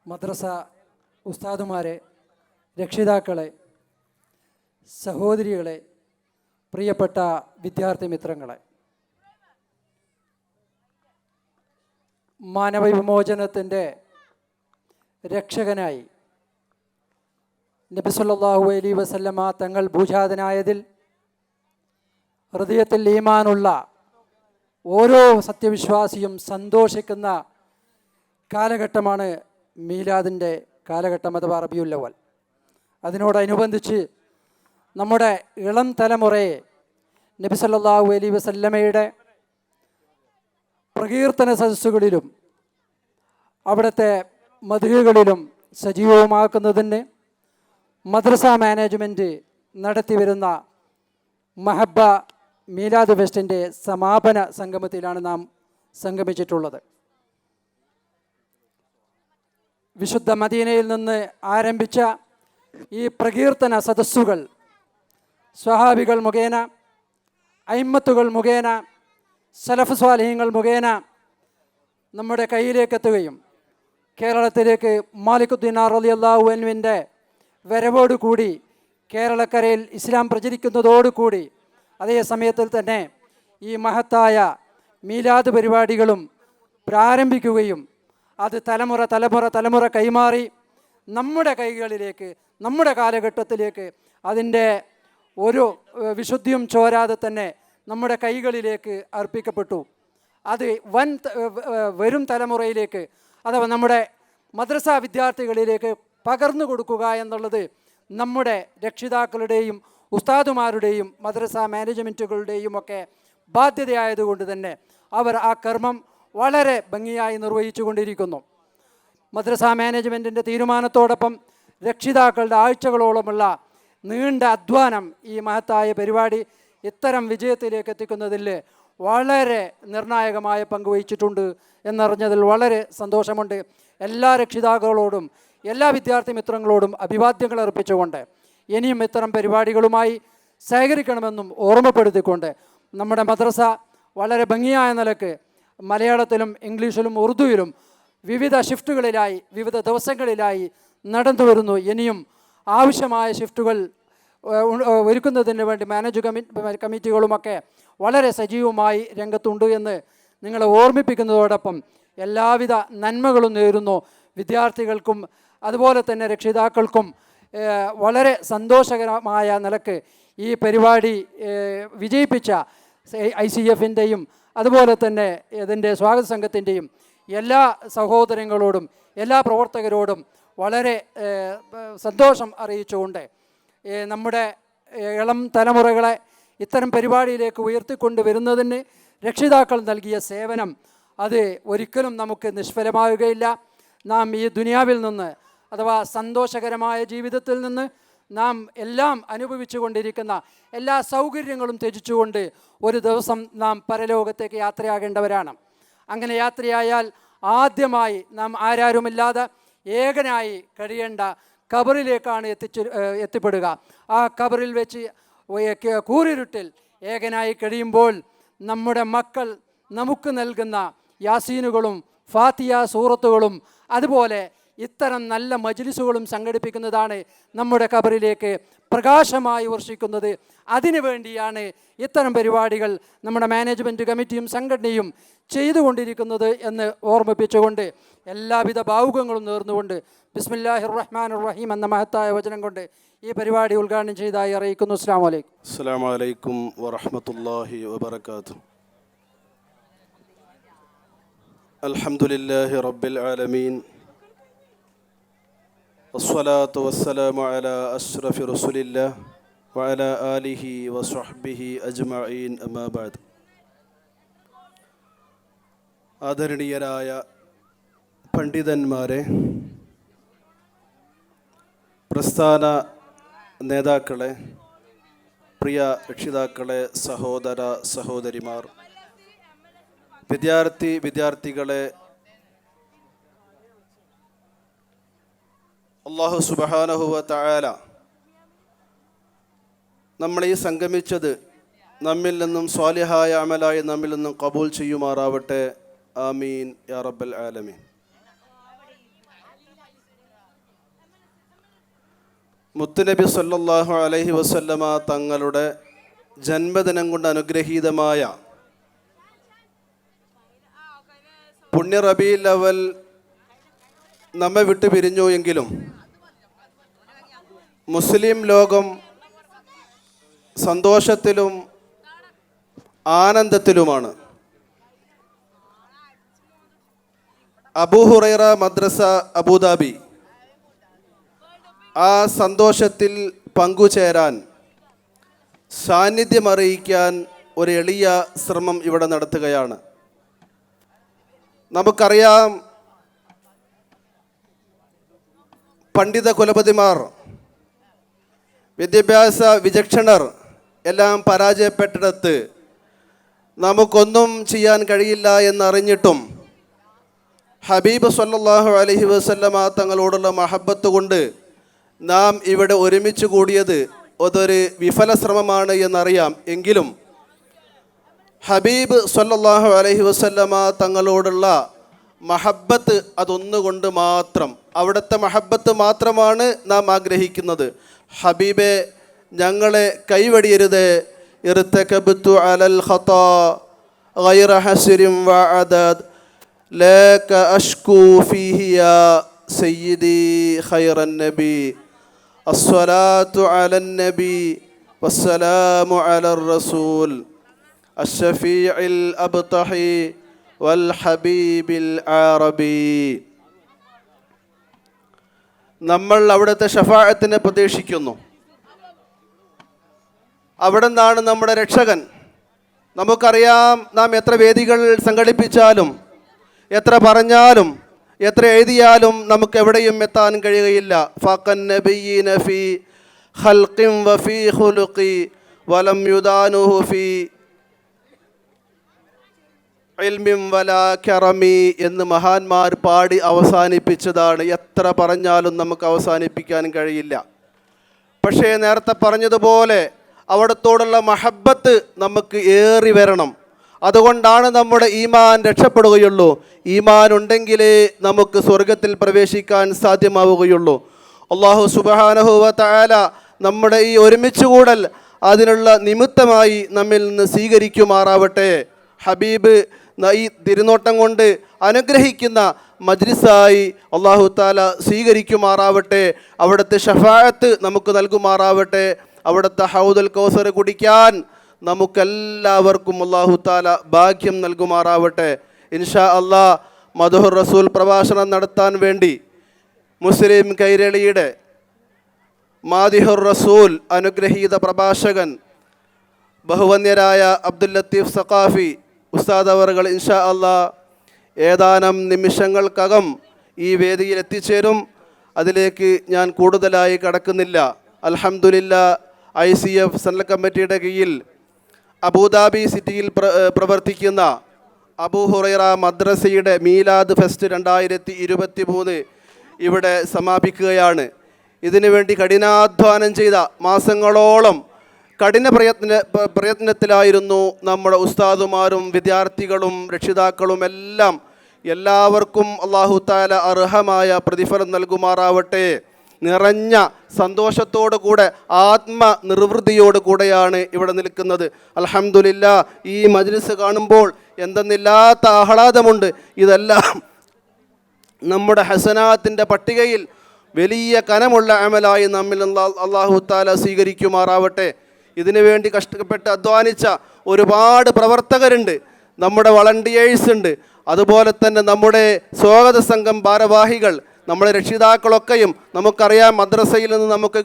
മദ്രസ ഉസ്താദുമാരെ, രക്ഷിതാക്കളെ, സഹോദരികളെ, പ്രിയപ്പെട്ട വിദ്യാർത്ഥി മിത്രങ്ങളെ, മാനവവിമോചനത്തിൻ്റെ രക്ഷകനായി നബി സല്ലല്ലാഹു അലൈഹി വസല്ലമ തങ്ങൾ ഭൂജാതനായതിൽ ഹൃദയത്തിൽ ഈമാനുള്ള ഓരോ സത്യവിശ്വാസിയും സന്തോഷിക്കുന്ന കാലഘട്ടമാണ് മീലാദിൻ്റെ കാലഘട്ടം, അഥവാ റബീഉൽ അവ്വൽ. അതിനോടനുബന്ധിച്ച് നമ്മുടെ ഇളം തലമുറയെ നബി സല്ലല്ലാഹു അലൈഹി വസല്ലമയുടെ പ്രകീർത്തന സദസ്സുകളിലും അവിടുത്തെ മദ്ഹുകളിലും സജീവമാക്കുന്നതിന് മദ്രസ മാനേജ്മെൻറ്റ് നടത്തിവരുന്ന മഹബ്ബ മീലാദ് ഫെസ്റ്റിൻ്റെ സമാപന സംഗമത്തിലാണ് നാം സംഗമിച്ചിട്ടുള്ളത്. വിശുദ്ധ മദീനയിൽ നിന്ന് ആരംഭിച്ച ഈ പ്രകീർത്തന സദസ്സുകൾ സ്വഹാബികൾ മുഖേന, അയിമ്മത്തുകൾ മുഖേന, സലഫ് സ്വാലിഹീങ്ങൾ മുഖേന നമ്മുടെ കയ്യിലേക്ക് എത്തുകയും കേരളത്തിലേക്ക് മാലിക്കുദ്ദീൻ റളിയല്ലാഹു അൻഹുവിൻ്റെ വരവോടുകൂടി കേരളക്കരയിൽ ഇസ്ലാം പ്രചരിക്കുന്നതോടുകൂടി അതേ സമയത്തിൽ തന്നെ ഈ മഹത്തായ മീലാദ് പരിപാടികളും പ്രാരംഭിക്കുകയും അത് തലമുറ കൈമാറി നമ്മുടെ കൈകളിലേക്ക്, നമ്മുടെ കാലഘട്ടത്തിലേക്ക് അതിൻ്റെ ഒരു വിശുദ്ധിയും ചോരാതെ തന്നെ നമ്മുടെ കൈകളിലേക്ക് അർപ്പിക്കപ്പെട്ടു. അത് വരും തലമുറയിലേക്ക്, അഥവാ നമ്മുടെ മദ്രസ വിദ്യാർത്ഥികളിലേക്ക് പകർന്നു കൊടുക്കുക എന്നുള്ളത് നമ്മുടെ രക്ഷിതാക്കളുടെയും ഉസ്താദുമാരുടെയും മദ്രസ മാനേജ്മെൻറ്റുകളുടെയും ഒക്കെ ബാധ്യതയായതുകൊണ്ട് തന്നെ അവർ ആ കർമ്മം വളരെ ഭംഗിയായി നിർവഹിച്ചു കൊണ്ടിരിക്കുന്നു. മദ്രസ മാനേജ്മെൻറ്റിൻ്റെ തീരുമാനത്തോടൊപ്പം രക്ഷിതാക്കളുടെ ആഴ്ചകളോളമുള്ള നീണ്ട അധ്വാനം ഈ മഹത്തായ പരിപാടി ഇത്തരം വിജയത്തിലേക്ക് എത്തിക്കുന്നതിൽ വളരെ നിർണായകമായ പങ്ക് വഹിച്ചിട്ടുണ്ട് എന്നറിഞ്ഞതിൽ വളരെ സന്തോഷമുണ്ട്. എല്ലാ രക്ഷിതാക്കളോടും എല്ലാ വിദ്യാർത്ഥി മിത്രങ്ങളോടും അഭിവാദ്യങ്ങൾ അർപ്പിച്ചുകൊണ്ട് ഇനിയും ഇത്തരം പരിപാടികളുമായി സഹകരിക്കണമെന്നും ഓർമ്മപ്പെടുത്തിക്കൊണ്ട് നമ്മുടെ മദ്രസ വളരെ ഭംഗിയായ നിലക്ക് മലയാളത്തിലും ഇംഗ്ലീഷിലും ഉറുദുവിലും വിവിധ ഷിഫ്റ്റുകളിലായി വിവിധ ദിവസങ്ങളിലായി നടന്നു വരുന്നു. ഇനിയും ആവശ്യമായ ഷിഫ്റ്റുകൾ ഒരുക്കുന്നതിന് വേണ്ടി കമ്മിറ്റികളുമൊക്കെ വളരെ സജീവമായി രംഗത്തുണ്ട് എന്ന് നിങ്ങളെ ഓർമ്മിപ്പിക്കുന്നതോടൊപ്പം എല്ലാവിധ നന്മകളും നേരുന്നു. വിദ്യാർത്ഥികൾക്കും അതുപോലെ തന്നെ രക്ഷിതാക്കൾക്കും വളരെ സന്തോഷകരമായ നിലക്ക് ഈ പരിപാടി വിജയിപ്പിച്ച ICF-ൻ്റെയും അതുപോലെ തന്നെ ഇതിൻ്റെ സ്വാഗത സംഘത്തിൻ്റെയും എല്ലാ സഹോദരങ്ങളോടും എല്ലാ പ്രവർത്തകരോടും വളരെ സന്തോഷം അറിയിച്ചുകൊണ്ട് നമ്മുടെ ഇളം തലമുറകളെ ഇത്തരം പരിപാടിയിലേക്ക് ഉയർത്തിക്കൊണ്ട് വരുന്നതിന് രക്ഷിതാക്കൾ നൽകിയ സേവനം അത് ഒരിക്കലും നമുക്ക് നിഷ്ഫലമാവുകയില്ല. നാം ഈ ദുനിയാവിൽ നിന്ന് അഥവാ സന്തോഷകരമായ ജീവിതത്തിൽ നിന്ന് നാം എല്ലാം അനുഭവിച്ചു കൊണ്ടിരിക്കുന്ന എല്ലാ സൗകര്യങ്ങളും ത്യജിച്ചുകൊണ്ട് ഒരു ദിവസം നാം പരലോകത്തേക്ക് യാത്രയാകേണ്ടവരാണ്. അങ്ങനെ യാത്രയായാൽ ആദ്യമായി നാം ആരാരുമില്ലാതെ ഏകനായി കഴിയേണ്ട ഖബറിലേക്കാണ് എത്തിപ്പെടുക. ആ ഖബറിൽ വെച്ച് കൂരിരുട്ടിൽ ഏകനായി കഴിയുമ്പോൾ നമ്മുടെ മക്കൾ നമുക്ക് നൽകുന്ന യാസീനുകളും ഫാത്തിയ സൂറത്തുകളും അതുപോലെ ഇത്തരം നല്ല മജ്ലിസുകളും സംഘടിപ്പിക്കുന്നതാണ് നമ്മുടെ ഖബറിലേക്ക് പ്രകാശമായി വർഷിക്കുന്നത്. അതിനുവേണ്ടിയാണ് ഇത്തരം പരിപാടികൾ നമ്മുടെ മാനേജ്മെൻറ്റ് കമ്മിറ്റിയും സംഘടനയും ചെയ്തുകൊണ്ടിരിക്കുന്നത് എന്ന് ഓർമ്മിപ്പിച്ചുകൊണ്ട് എല്ലാവിധ ഭാവുകങ്ങളും നേർന്നുകൊണ്ട് ബിസ്മില്ലാഹിർ റഹ്മാനിർ റഹീം എന്ന മഹത്തായ വചനം കൊണ്ട് ഈ പരിപാടി ഉദ്ഘാടനം ചെയ്തതായി അറിയിക്കുന്നു. അസ്സലാമു അലൈക്കും. അസ്സലാമു അലൈക്കും വറഹ്മത്തുള്ളാഹി വബറകാതുഹു. അൽഹംദുലില്ലാഹി റബ്ബിൽ ആലമീൻ വസ്സലാത്തു വസ്സലാമു അലാ അഷ്റഫി റസൂലില്ലാഹ് വഅലാ ആലിഹി വസ്വഹ്ബിഹി അജ്മഈൻ അമ്മാ ബഅദ്. ആദരണീയരായ പണ്ഡിതന്മാരെ, പ്രസ്ഥാന നേതാക്കളെ, പ്രിയ രക്ഷിതാക്കളെ, സഹോദര സഹോദരിമാർ, വിദ്യാർത്ഥികളെ, അല്ലാഹു സുബ്ഹാനഹു വ തആല നമ്മളീ സംഗമിച്ചത് നമ്മിൽ നിന്നും സ്വാലിഹായ അമലായി നമ്മിൽ നിന്നും കബൂൽ ചെയ്യുമാറാവട്ടെ. ആമീൻ യാ റബ്ബൽ ആലമീൻ. മുത്തുനബി സല്ലല്ലാഹു അലൈഹി വസല്ലമ തങ്ങളുടെ ജന്മദിനം കൊണ്ട് അനുഗ്രഹീതമായ പുണ്യ റബീഉൽ അവൽ നമ്മെ വിട്ടു പിരിഞ്ഞു എങ്കിലും മുസ്ലിം ലോകം സന്തോഷത്തിലും ആനന്ദത്തിലുമാണ്. അബൂ ഹുറൈറ മദ്രസ അബൂദാബി ആ സന്തോഷത്തിൽ പങ്കുചേരാൻ, സാന്നിധ്യമറിയിക്കാൻ ഒരു എളിയ ശ്രമം ഇവിടെ നടത്തുകയാണ്. നമുക്കറിയാം, പണ്ഡിത കുലപതിമാർ, വിദ്യാഭ്യാസ വിചക്ഷണർ എല്ലാം പരാജയപ്പെട്ടിടത്ത് നമുക്കൊന്നും ചെയ്യാൻ കഴിയില്ല എന്നറിഞ്ഞിട്ടും ഹബീബ് സല്ലല്ലാഹു അലൈഹി വസല്ലമ തങ്ങളോടുള്ള മഹബത്ത് കൊണ്ട് നാം ഇവിടെ ഒരുമിച്ച് കൂടിയത് അതൊരു വിഫല ശ്രമമാണ് എന്നറിയാം. എങ്കിലും ഹബീബ് സല്ലല്ലാഹു അലൈഹി വസല്ലമ തങ്ങളോടുള്ള മഹബത്ത് അതൊന്നുകൊണ്ട് മാത്രം, അവിടുത്തെ മഹബത്ത് മാത്രമാണ് നാം ആഗ്രഹിക്കുന്നത്. ഹബീബെ, ഞങ്ങളെ കൈവടിയരുത്. ഇർതകബ്തു അലൽ ഖതാ ഗൈറ ഹസ്രിൻ വഅദദ് ലക അഷ്കൂ ഫീഹി യാ സയ്യിദി ഖൈറൻ നബി അസ്സലാത്തു അലൻ നബി വസ്സലാമു അലർ റസൂൽ അഷ്ശഫീഇൽ അബ്തഹി വൽ ഹബീബിൽ ആറബി. നമ്മൾ അവിടുത്തെ ഷഫാഅത്തിനെ പ്രതീക്ഷിക്കുന്നു. അവിടെ നിന്നാണ് നമ്മുടെ രക്ഷകൻ. നമുക്കറിയാം, നാം എത്ര വേദികൾ സംഘടിപ്പിച്ചാലും, എത്ര പറഞ്ഞാലും, എത്ര എഴുതിയാലും നമുക്ക് എവിടെയും എത്താൻ കഴിയുകയില്ല. ഫഖൻ നബിയ്യിന ഫീ ഖൽഖിൻ വഫീ ഖുലുഖി വലം യുദാനുഹു ഫീ ഇൽമിൻ വലാ കറമി എന്ന് മഹാന്മാർ പാടി അവസാനിപ്പിച്ചതാണ്. എത്ര പറഞ്ഞാലും നമുക്ക് അവസാനിപ്പിക്കാൻ കഴിയില്ല. പക്ഷേ നേരത്തെ പറഞ്ഞതുപോലെ അവിടത്തോടുള്ള മഹബത്ത് നമുക്ക് ഏറി വരണം. അതുകൊണ്ടാണ് നമ്മുടെ ഈമാൻ രക്ഷപ്പെടുകയുള്ളൂ. ഈമാൻ ഉണ്ടെങ്കിലേ നമുക്ക് സ്വർഗത്തിൽ പ്രവേശിക്കാൻ സാധ്യമാവുകയുള്ളൂ. അല്ലാഹു സുബ്ഹാനഹു വ തആല നമ്മുടെ ഈ ഒരുമിച്ച് കൂടൽ അതിനുള്ള നിമിത്തമായി നമ്മിൽ നിന്ന് സ്വീകരിക്കുമാറാവട്ടെ. ഹബീബ് ഈ തിരുനോട്ടം കൊണ്ട് അനുഗ്രഹിക്കുന്ന മജ്ലിസായി അല്ലാഹു തആല സ്വീകരിക്കുമാറാവട്ടെ. അവിടുത്തെ ഷഫാഅത്ത് നമുക്ക് നൽകുമാറാവട്ടെ. അവിടുത്തെ ഹൗദുൽ കൗസർ കുടിക്കാൻ നമുക്കെല്ലാവർക്കും അല്ലാഹു തആല ഭാഗ്യം നൽകുമാറാവട്ടെ. ഇൻഷാ അല്ലാഹ് മദ്ഹുർ റസൂൽ പ്രഭാഷണം നടത്താൻ വേണ്ടി മുസ്ലിം കൈരളിയുടെ മാദിഹുർ റസൂൽ അനുഗ്രഹീത പ്രഭാഷകൻ ബഹുവന്യരായ അബ്ദുൽ ലത്തീഫ് സഖാഫി ഉസ്താദ് അവറുകൾ ഇൻഷാ അല്ലാഹ് ഏതാനും നിമിഷങ്ങൾക്കകം ഈ വേദിയിൽ എത്തിച്ചേരും. അതിലേക്ക് ഞാൻ കൂടുതലായി കടക്കുന്നില്ല. അൽഹംദുലില്ലാ, ICF സെൻട്രൽ കമ്മിറ്റിയുടെ കീഴിൽ അബൂദാബി സിറ്റിയിൽ പ്രവർത്തിക്കുന്ന അബൂ ഹുറൈറ മദ്രസയുടെ മീലാദ് ഫെസ്റ്റ് 2023 ഇവിടെ സമാപിക്കുകയാണ്. ഇതിനു വേണ്ടി കഠിനാധ്വാനം ചെയ്ത മാസങ്ങളോളം കഠിന പ്രയത്നത്തിലായിരുന്നു നമ്മുടെ ഉസ്താദുമാരും വിദ്യാർത്ഥികളും രക്ഷിതാക്കളും എല്ലാം എല്ലാവർക്കും അല്ലാഹു തആല അർഹമായ പ്രതിഫലം നൽകുമാറാവട്ടെ. നിറഞ്ഞ സന്തോഷത്തോടു കൂടെ ആത്മനിർവൃതിയോടു കൂടെയാണ് ഇവിടെ നിൽക്കുന്നത്. അൽഹംദുലില്ലാ, ഈ മജ്ലിസ് കാണുമ്പോൾ എന്തെന്നില്ലാത്ത ആഹ്ലാദമുണ്ട്. ഇതെല്ലാം നമ്മുടെ ഹസനാത്തിൻ്റെ പട്ടികയിൽ വലിയ കനമുള്ള അമലായി നമ്മിൽ അല്ലാഹു തആല സ്വീകരിക്കുമാറാവട്ടെ. ഇതിനു വേണ്ടി കഷ്ടപ്പെട്ട് അധ്വാനിച്ച ഒരുപാട് പ്രവർത്തകരുണ്ട്, നമ്മുടെ വളണ്ടിയേഴ്സ് ഉണ്ട്, അതുപോലെ തന്നെ നമ്മുടെ സ്വാഗത സംഘം ഭാരവാഹികൾ, നമ്മുടെ രക്ഷിതാക്കളൊക്കെയും. നമുക്കറിയാം, മദ്രസയിൽ നിന്ന് നമുക്ക്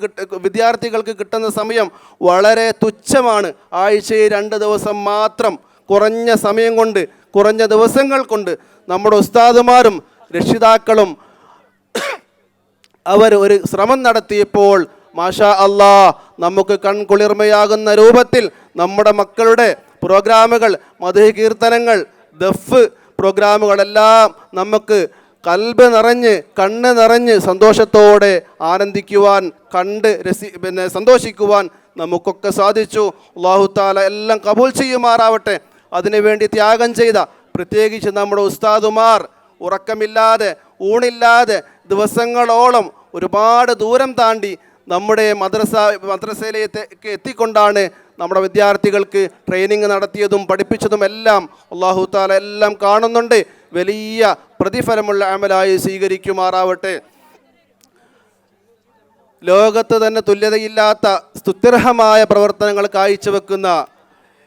വിദ്യാർത്ഥികൾക്ക് കിട്ടുന്ന സമയം വളരെ തുച്ഛമാണ്. ആഴ്ചയിൽ 2 ദിവസം മാത്രം. കുറഞ്ഞ സമയം കൊണ്ട്, കുറഞ്ഞ ദിവസങ്ങൾ കൊണ്ട് നമ്മുടെ ഉസ്താദുമാരും രക്ഷിതാക്കളും അവർ ഒരു ശ്രമം നടത്തിയപ്പോൾ മാഷാ അല്ലാ, നമുക്ക് കൺകുളിർമയാകുന്ന രൂപത്തിൽ നമ്മുടെ മക്കളുടെ പ്രോഗ്രാമുകൾ, മദ്ഹ് കീർത്തനങ്ങൾ, ദഫ് പ്രോഗ്രാമുകളെല്ലാം നമുക്ക് കൽബ് നിറഞ്ഞ്, കണ്ണ് നിറഞ്ഞ് സന്തോഷത്തോടെ ആനന്ദിക്കുവാൻ, കണ്ട് സന്തോഷിക്കുവാൻ നമുക്കൊക്കെ സാധിച്ചു. അല്ലാഹു തആല എല്ലാം കബൂൽ ചെയ്യുമാറാവട്ടെ. അതിനുവേണ്ടി ത്യാഗം ചെയ്ത പ്രത്യേകിച്ച് നമ്മുടെ ഉസ്താദുമാർ ഉറക്കമില്ലാതെ, ഊണില്ലാതെ ദിവസങ്ങളോളം ഒരുപാട് ദൂരം താണ്ടി നമ്മുടെ മദ്രസയിലേക്ക് എത്തിക്കൊണ്ടാണ് നമ്മുടെ വിദ്യാർത്ഥികൾക്ക് ട്രെയിനിങ് നടത്തിയതും പഠിപ്പിച്ചതും എല്ലാം അല്ലാഹു തആല എല്ലാം കാണുന്നുണ്ട്. വലിയ പ്രതിഫലമുള്ള അമലായി സ്വീകരിക്കുമാറാവട്ടെ. ലോകത്ത് തന്നെ തുല്യതയില്ലാത്ത സ്തുത്യർഹമായ പ്രവർത്തനങ്ങൾ കാഴ്ചവെക്കുന്ന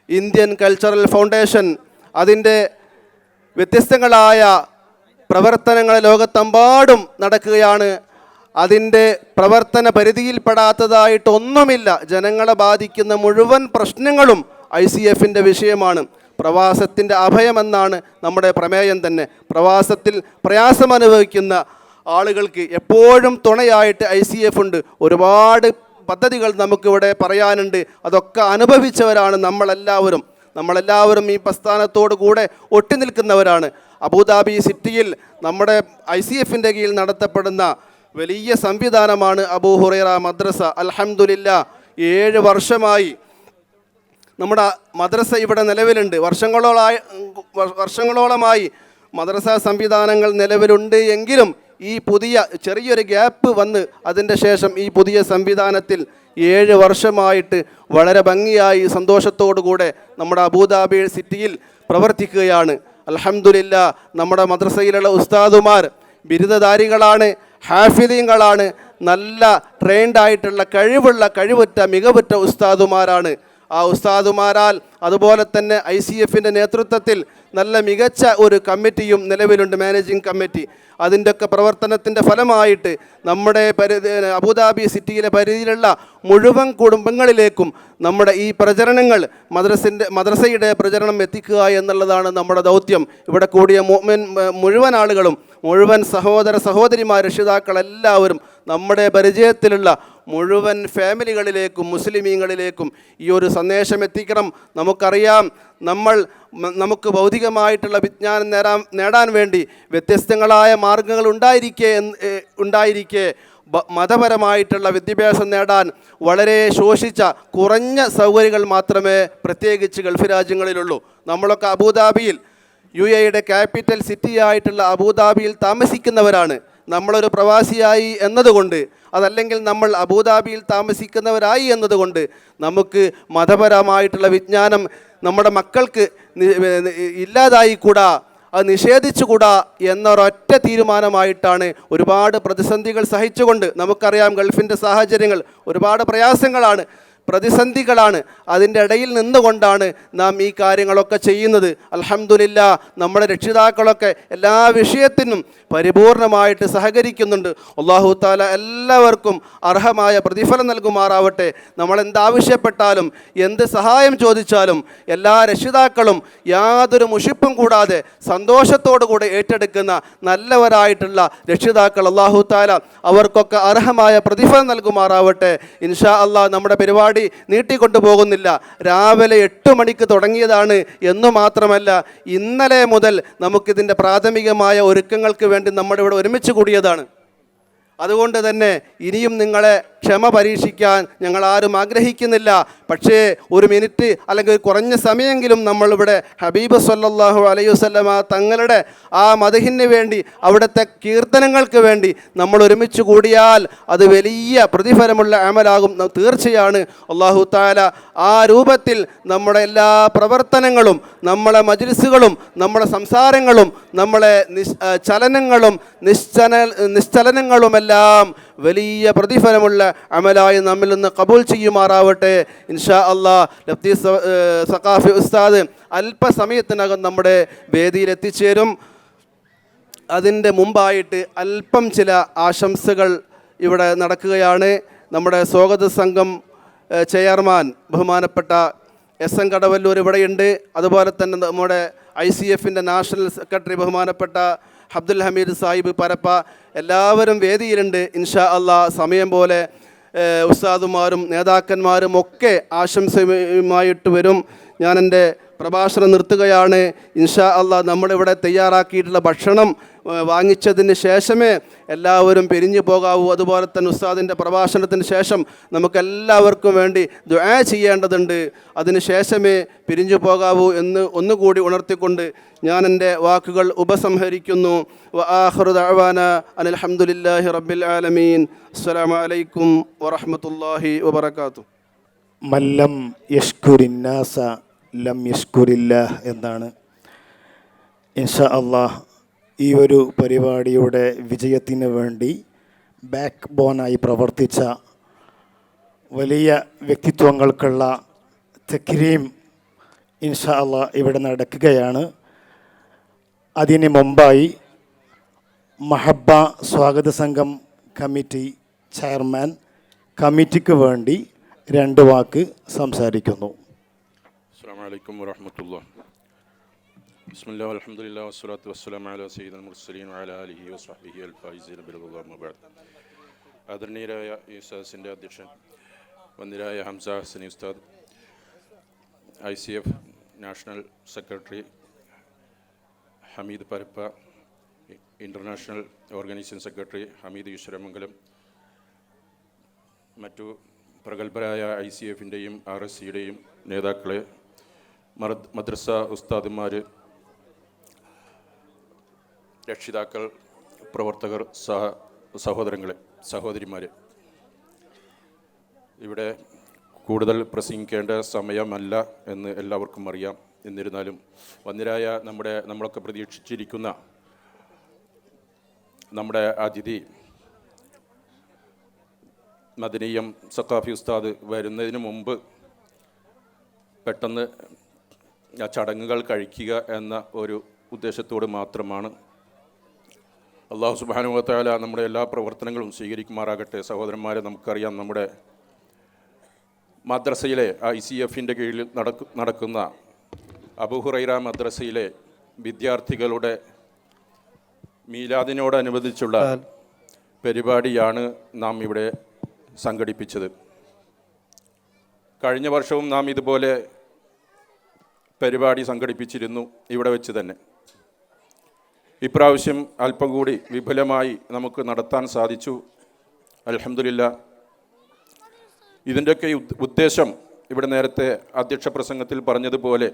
ഇന്ത്യൻ കൾച്ചറൽ ഫൗണ്ടേഷൻ അതിൻ്റെ വ്യത്യസ്തങ്ങളായ പ്രവർത്തനങ്ങൾ ലോകത്തെമ്പാടും നടക്കുകയാണ്. അതിൻ്റെ പ്രവർത്തന പരിധിയിൽപ്പെടാത്തതായിട്ടൊന്നുമില്ല. ജനങ്ങളെ ബാധിക്കുന്ന മുഴുവൻ പ്രശ്നങ്ങളും ICFൻ്റെ വിഷയമാണ്. പ്രവാസത്തിൻ്റെ അഭയമെന്നാണ് നമ്മുടെ പ്രമേയം തന്നെ. പ്രവാസത്തിൽ പ്രയാസമനുഭവിക്കുന്ന ആളുകൾക്ക് എപ്പോഴും തുണയായിട്ട് ICF ഉണ്ട്. ഒരുപാട് പദ്ധതികൾ നമുക്കിവിടെ പറയാനുണ്ട്. അതൊക്കെ അനുഭവിച്ചവരാണ് നമ്മളെല്ലാവരും ഈ പ്രസ്ഥാനത്തോടു കൂടെ ഒട്ടി നിൽക്കുന്നവരാണ്. അബുദാബി സിറ്റിയിൽ നമ്മുടെ ICFൻ്റെ കീഴിൽ നടത്തപ്പെടുന്ന വലിയ സംവിധാനമാണ് അബൂ ഹുറൈറ മദ്രസ. അൽഹംദുലില്ലാ, 7 വർഷമായി നമ്മുടെ മദ്രസ ഇവിടെ നിലവിലുണ്ട്. വർഷങ്ങളോളമായി മദ്രസ സംവിധാനങ്ങൾ നിലവിലുണ്ട് എങ്കിലും ഈ പുതിയ ചെറിയൊരു ഗ്യാപ്പ് വന്ന് അതിൻ്റെ ശേഷം ഈ പുതിയ സംവിധാനത്തിൽ 7 വർഷമായിട്ട് വളരെ ഭംഗിയായി സന്തോഷത്തോടു കൂടെ നമ്മുടെ അബുദാബി സിറ്റിയിൽ പ്രവർത്തിക്കുകയാണ്. അൽഹംദുലില്ലാ, നമ്മുടെ മദ്രസയിലുള്ള ഉസ്താദുമാർ ബിരുദധാരികളാണ്, ഹാഫിദീങ്ങളാണ്, നല്ല ട്രെയിൻഡ് ആയിട്ടുള്ള കഴിവുറ്റ മികവുറ്റ ഉസ്താദുമാരാണ്. ആ ഉസ്താദുമാരാൽ അതുപോലെ തന്നെ ICFൻ്റെ നേതൃത്വത്തിൽ നല്ല മികച്ച ഒരു കമ്മിറ്റിയും നിലവിലുണ്ട്, മാനേജിംഗ് കമ്മിറ്റി. അതിൻ്റെയൊക്കെ പ്രവർത്തനത്തിൻ്റെ ഫലമായിട്ട് നമ്മുടെ അബുദാബി സിറ്റിയിലെ പരിധിയിലുള്ള മുഴുവൻ കുടുംബങ്ങളിലേക്കും നമ്മുടെ ഈ പ്രചരണങ്ങൾ മദ്രസയുടെ പ്രചരണം എത്തിക്കുക എന്നുള്ളതാണ് നമ്മുടെ ദൗത്യം. ഇവിടെ കൂടിയ മുഴുവൻ ആളുകളും, മുഴുവൻ സഹോദരിമാർ, രക്ഷിതാക്കളെല്ലാവരും നമ്മുടെ പരിചയത്തിലുള്ള മുഴുവൻ ഫാമിലികളിലേക്കും മുസ്ലിമീങ്ങളിലേക്കും ഈ ഒരു സന്ദേശം എത്തിക്കണം. നമുക്കറിയാം, നമുക്ക് ഭൗതികമായിട്ടുള്ള വിജ്ഞാനം നേടാൻ വേണ്ടി വ്യത്യസ്തങ്ങളായ മാർഗങ്ങൾ ഉണ്ടായിരിക്കെ മതപരമായിട്ടുള്ള വിദ്യാഭ്യാസം നേടാൻ വളരെ ശോഷിച്ച കുറഞ്ഞ സൗകര്യങ്ങൾ മാത്രമേ പ്രത്യേകിച്ച് ഗൾഫ് രാജ്യങ്ങളിലുള്ളൂ. നമ്മളൊക്കെ അബുദാബിയിൽ, UAEയുടെ ക്യാപിറ്റൽ സിറ്റിയായിട്ടുള്ള അബുദാബിയിൽ താമസിക്കുന്നവരാണ്. നമ്മളൊരു പ്രവാസിയായി എന്നതുകൊണ്ട്, അതല്ലെങ്കിൽ നമ്മൾ അബുദാബിയിൽ താമസിക്കുന്നവരായി എന്നതുകൊണ്ട് നമുക്ക് മതപരമായിട്ടുള്ള വിജ്ഞാനം നമ്മുടെ മക്കൾക്ക് ഇല്ലാതായിക്കൂടാ, അത് നിഷേധിച്ചുകൂടാ എന്നൊരൊറ്റ തീരുമാനമായിട്ടാണ് ഒരുപാട് പ്രതിസന്ധികൾ സഹിച്ചുകൊണ്ട്, നമുക്കറിയാം ഗൾഫിൻ്റെ സാഹചര്യങ്ങൾ ഒരുപാട് പ്രയാസങ്ങളാണ്, പ്രതിസന്ധികളാണ്. അതിൻ്റെ ഇടയിൽ നിന്നുകൊണ്ടാണ് നാം ഈ കാര്യങ്ങളൊക്കെ ചെയ്യുന്നത്. അൽഹംദുലില്ലാ, നമ്മുടെ രക്ഷിതാക്കളൊക്കെ എല്ലാ വിഷയത്തിനും പരിപൂർണമായിട്ട് സഹകരിക്കുന്നുണ്ട്. അല്ലാഹു തആല എല്ലാവർക്കും അർഹമായ പ്രതിഫലം നൽകുമാറാവട്ടെ. നമ്മൾ എന്താവശ്യപ്പെട്ടാലും എന്ത് സഹായം ചോദിച്ചാലും എല്ലാ രക്ഷിതാക്കളും യാതൊരു മുഷിപ്പും കൂടാതെ സന്തോഷത്തോടു കൂടെ ഏറ്റെടുക്കുന്ന നല്ലവരായിട്ടുള്ള രക്ഷിതാക്കൾ അല്ലാഹു തആല അവർക്കൊക്കെ അർഹമായ പ്രതിഫലം നൽകുമാറാവട്ടെ. ഇൻഷാ അല്ലാഹ് നമ്മുടെ പരിപാടി നീട്ടിക്കൊണ്ടു പോകുന്നില്ല. രാവിലെ 8 മണിക്ക് തുടങ്ങിയതാണ് എന്നു മാത്രമല്ല, ഇന്നലെ മുതൽ നമുക്കിതിൻ്റെ പ്രാഥമികമായ ഒരുക്കങ്ങൾക്ക് വേണ്ടി നമ്മുടെ ഇവിടെ ഒരുമിച്ച് കൂടിയതാണ്. അതുകൊണ്ട് തന്നെ ഇനിയും നിങ്ങളെ ക്ഷമ പരീക്ഷിക്കാൻ ഞങ്ങൾ ആരും ആഗ്രഹിക്കുന്നില്ല. പക്ഷേ ഒരു മിനിറ്റ് അല്ലെങ്കിൽ കുറഞ്ഞ സമയമെങ്കിലും നമ്മളിവിടെ ഹബീബ് സല്ലല്ലാഹു അലൈഹി വസല്ലമ തങ്ങളുടെ ആ മദഹിന് വേണ്ടി, അവിടുത്തെ കീർത്തനങ്ങൾക്ക് വേണ്ടി നമ്മൾ ഒരുമിച്ച് കൂടിയാൽ അത് വലിയ പ്രതിഫലമുള്ള അമലാകും. തീർച്ചയാണ് അല്ലാഹു തആല ആ രൂപത്തിൽ നമ്മുടെ എല്ലാ പ്രവർത്തനങ്ങളും, നമ്മളെ മജ്ലിസുകളും, നമ്മുടെ സംസാരങ്ങളും, നമ്മളെ ചലനങ്ങളും നിശ്ചലനങ്ങളുമെല്ലാം വലിയ പ്രതിഫലമുള്ള അമലായി നമ്മിൽ നിന്ന് കബൂൽ ചെയ്യുമാറാവട്ടെ. ഇൻഷാ അല്ലാഹ് ലഫ്തി സഖാഫി ഉസ്താദ് അല്പസമയത്തിനകം നമ്മുടെ വേദിയിൽ എത്തിച്ചേരും. അതിൻ്റെ മുമ്പായിട്ട് അല്പം ചില ആശംസകൾ ഇവിടെ നടക്കുകയാണ്. നമ്മുടെ സ്വാഗത സംഘം ചെയർമാൻ ബഹുമാനപ്പെട്ട എസ്.എൻ. കടവല്ലൂർ ഇവിടെയുണ്ട്. അതുപോലെ തന്നെ നമ്മുടെ ICFൻ്റെ നാഷണൽ സെക്രട്ടറി ബഹുമാനപ്പെട്ട അബ്ദുൽ ഹമീദ് സാഹിബ് പരപ്പ, എല്ലാവരും വേദിയിലുണ്ട്. ഇൻഷാ അല്ലാഹ് സമയം പോലെ ഉസ്താദുമാരും നേതാക്കന്മാരും ഒക്കെ ആശംസയുമായിട്ട് വരും. ഞാൻ എൻ്റെ പ്രഭാഷണം നിർത്തുകയാണ്. ഇൻഷാ അല്ലാഹ് നമ്മളിവിടെ തയ്യാറാക്കിയിട്ടുള്ള ഭക്ഷണം വാങ്ങിച്ചതിന് ശേഷമേ എല്ലാവരും പിരിഞ്ഞു പോകാവൂ. അതുപോലെ തന്നെ ഉസ്താദിൻ്റെ പ്രഭാഷണത്തിന് ശേഷം നമുക്കെല്ലാവർക്കും വേണ്ടി ദുആ ചെയ്യേണ്ടതുണ്ട്. അതിന് ശേഷമേ പിരിഞ്ഞു പോകാവൂ എന്ന് ഒന്നുകൂടി ഉണർത്തിക്കൊണ്ട് ഞാൻ എൻ്റെ വാക്കുകൾ ഉപസംഹരിക്കുന്നു. വആഖിറു ദഅവാനാ അനിൽ ഹംദുലില്ലാഹി റബ്ബിൽ ആലമീൻ. അസ്സലാമു അലൈക്കും വറഹ്മത്തുള്ളാഹി വബറകാതുഹു. മല്ലം യഷ്കുരിന്നാസ ലം യഷ്കുരില്ലാഹ് എന്നാണ്. ഇൻഷാ അല്ലാഹ് ഈ ഒരു പരിപാടിയുടെ വിജയത്തിന് വേണ്ടി ബാക്ക് ബോണായി പ്രവർത്തിച്ച വലിയ വ്യക്തിത്വങ്ങൾക്കുള്ള തക്രീം ഇൻഷാ അല്ലാഹ് ഇവിടെ നടക്കുകയാണ്. അതിന് മുമ്പായി മഹബ്ബ സ്വാഗത സംഘം കമ്മിറ്റി ചെയർമാൻ കമ്മിറ്റിക്ക് വേണ്ടി 2 വാക്ക് സംസാരിക്കുന്നു. അസ്സലാമു അലൈക്കും വറഹ്മത്തുള്ളാഹി. ബിസ്മില്ലാഹി വൽഹംദുലില്ലാഹി വസ്സലാത്തു വസ്സലാമു അലാ സയ്യിദിൽ മുർസലീൻ വഅലാ ആലിഹി വസ്വഹ്ബിഹി അൽ ഫായിസീന ബിറളില്ലാഹി അമ്മാ ബഅദ്. ആദരണീയരായ ഈ സദസ്സിൻ്റെ അധ്യക്ഷൻ വന്ദിരായ ഹംസ ഹസനി ഉസ്താദ്, ICF national secretary Hameed Parappa, international organisation secretary Hameed Eswaramangalam, മറ്റു പ്രഗത്ഭരായ ICFൻ്റെയും RSCയുടെയും നേതാക്കളെ, മദ്രസ ഉസ്താദുമാർ, രക്ഷിതാക്കൾ, പ്രവർത്തകർ, സഹോദരങ്ങളെ, സഹോദരിമാരെ, ഇവിടെ കൂടുതൽ പ്രസംഗിക്കേണ്ട സമയമല്ല എന്ന് എല്ലാവർക്കും അറിയാം. എന്നിരുന്നാലും വന്ദിരായ നമ്മളൊക്കെ പ്രതീക്ഷിച്ചിരിക്കുന്ന നമ്മുടെ അതിഥി മദനിയം സഖാഫി ഉസ്താദ് വരുന്നതിന് മുമ്പ് പെട്ടെന്ന് ആ ചടങ്ങുകൾ കഴിക്കുക എന്ന ഒരു ഉദ്ദേശത്തോട് മാത്രമാണ്. അല്ലാഹു സുബ്ഹാനഹു വ തആല നമ്മുടെ എല്ലാ പ്രവർത്തനങ്ങളും സ്വീകരിക്കുമാറാകട്ടെ. സഹോദരന്മാരെ, നമുക്കറിയാം നമ്മുടെ മദ്രസയിലെ ICFൻ്റെ കീഴിൽ നടക്കുന്ന അബൂ ഹുറൈറ മദ്രസയിലെ വിദ്യാർത്ഥികളുടെ മീലാദിനോടനുബന്ധിച്ചുള്ള പരിപാടിയാണ് നാം ഇവിടെ സംഘടിപ്പിച്ചത്. കഴിഞ്ഞ വർഷവും നാം ഇതുപോലെ പരിപാടി സംഘടിപ്പിച്ചിരുന്നു ഇവിടെ വെച്ച് തന്നെ. ഇപ്രാവശ്യം അല്പം കൂടി വിപുലമായി നമുക്ക് നടത്താൻ സാധിച്ചു. അൽഹംദുലില്ലാഹ്. ഇതിൻ്റെയൊക്കെ ഉദ്ദേശം ഇവിടെ നേരത്തെ അധ്യക്ഷ പ്രസംഗത്തിൽ പറഞ്ഞതുപോലെ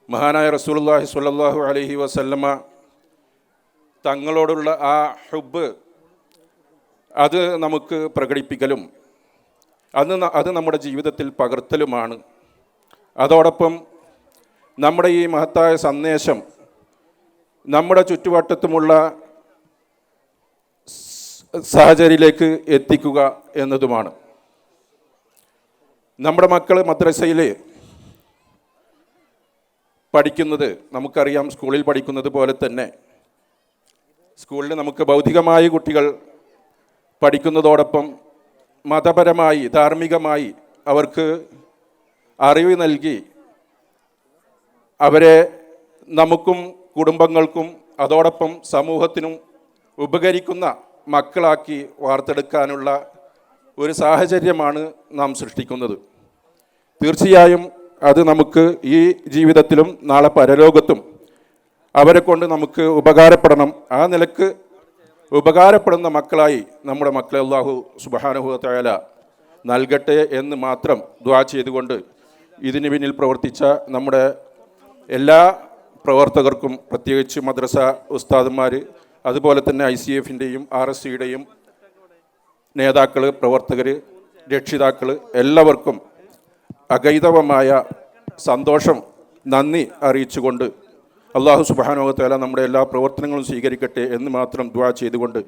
മഹാനായ റസൂലുള്ളാഹി സ്വല്ലല്ലാഹു അലൈഹി വസല്ലമ തങ്ങളോടുള്ള ആ ഹുബ്ബ് അത് നമുക്ക് പ്രകടിപ്പിക്കലും അത് നമ്മുടെ ജീവിതത്തിൽ പകർത്തലുമാണ്. അതോടൊപ്പം നമ്മുടെ ഈ മഹത്തായ സന്ദേശം നമ്മുടെ ചുറ്റുവട്ടത്തുമുള്ള സാഹചര്യത്തിലേക്ക് എത്തിക്കുക എന്നതുമാണ്. നമ്മുടെ മക്കൾ മദ്രസയിൽ പഠിക്കുന്നത് നമുക്കറിയാം. സ്കൂളിൽ പഠിക്കുന്നത് പോലെ തന്നെ സ്കൂളിൽ നമുക്ക് ഭൗതികമായി കുട്ടികൾ പഠിക്കുന്നതോടൊപ്പം മതപരമായി, ധാർമ്മികമായി അവർക്ക് അറിവ് നൽകി അവരെ നമുക്കും കുടുംബങ്ങൾക്കും അതോടൊപ്പം സമൂഹത്തിനും ഉപകരിക്കുന്ന മക്കളാക്കി വാർത്തെടുക്കാനുള്ള ഒരു സാഹചര്യമാണ് നാം സൃഷ്ടിക്കുന്നത്. തീർച്ചയായും അത് നമുക്ക് ഈ ജീവിതത്തിലും നാളെ പരലോകത്തും അവരെ കൊണ്ട് നമുക്ക് ഉപകാരപ്പെടണം. ആ നിലക്ക് ഉപകാരപ്പെടുന്ന മക്കളായി നമ്മുടെ മക്കളെ അല്ലാഹു സുബ്ഹാനഹു വ തആല നൽകട്ടെ എന്ന് മാത്രം ദുആ ചെയ്തുകൊണ്ട് ഇതിന് പിന്നിൽ പ്രവർത്തിച്ച നമ്മുടെ എല്ലാ പ്രവർത്തകർക്കും, പ്രത്യേകിച്ച് മദ്രസ ഉസ്താദന്മാർ, അതുപോലെ തന്നെ ICF-ൻ്റെയും RSCയുടെയും നേതാക്കൾ, പ്രവർത്തകർ, രക്ഷിതാക്കൾ എല്ലാവർക്കും അഗൈതവമായ സന്തോഷം, നന്ദി അറിയിച്ചുകൊണ്ട് അല്ലാഹു സുബ്ഹാനഹു വ തആല നമ്മുടെ എല്ലാ പ്രവർത്തനങ്ങളും സ്വീകരിക്കട്ടെ എന്ന് മാത്രം ദുആ ചെയ്തുകൊണ്ട്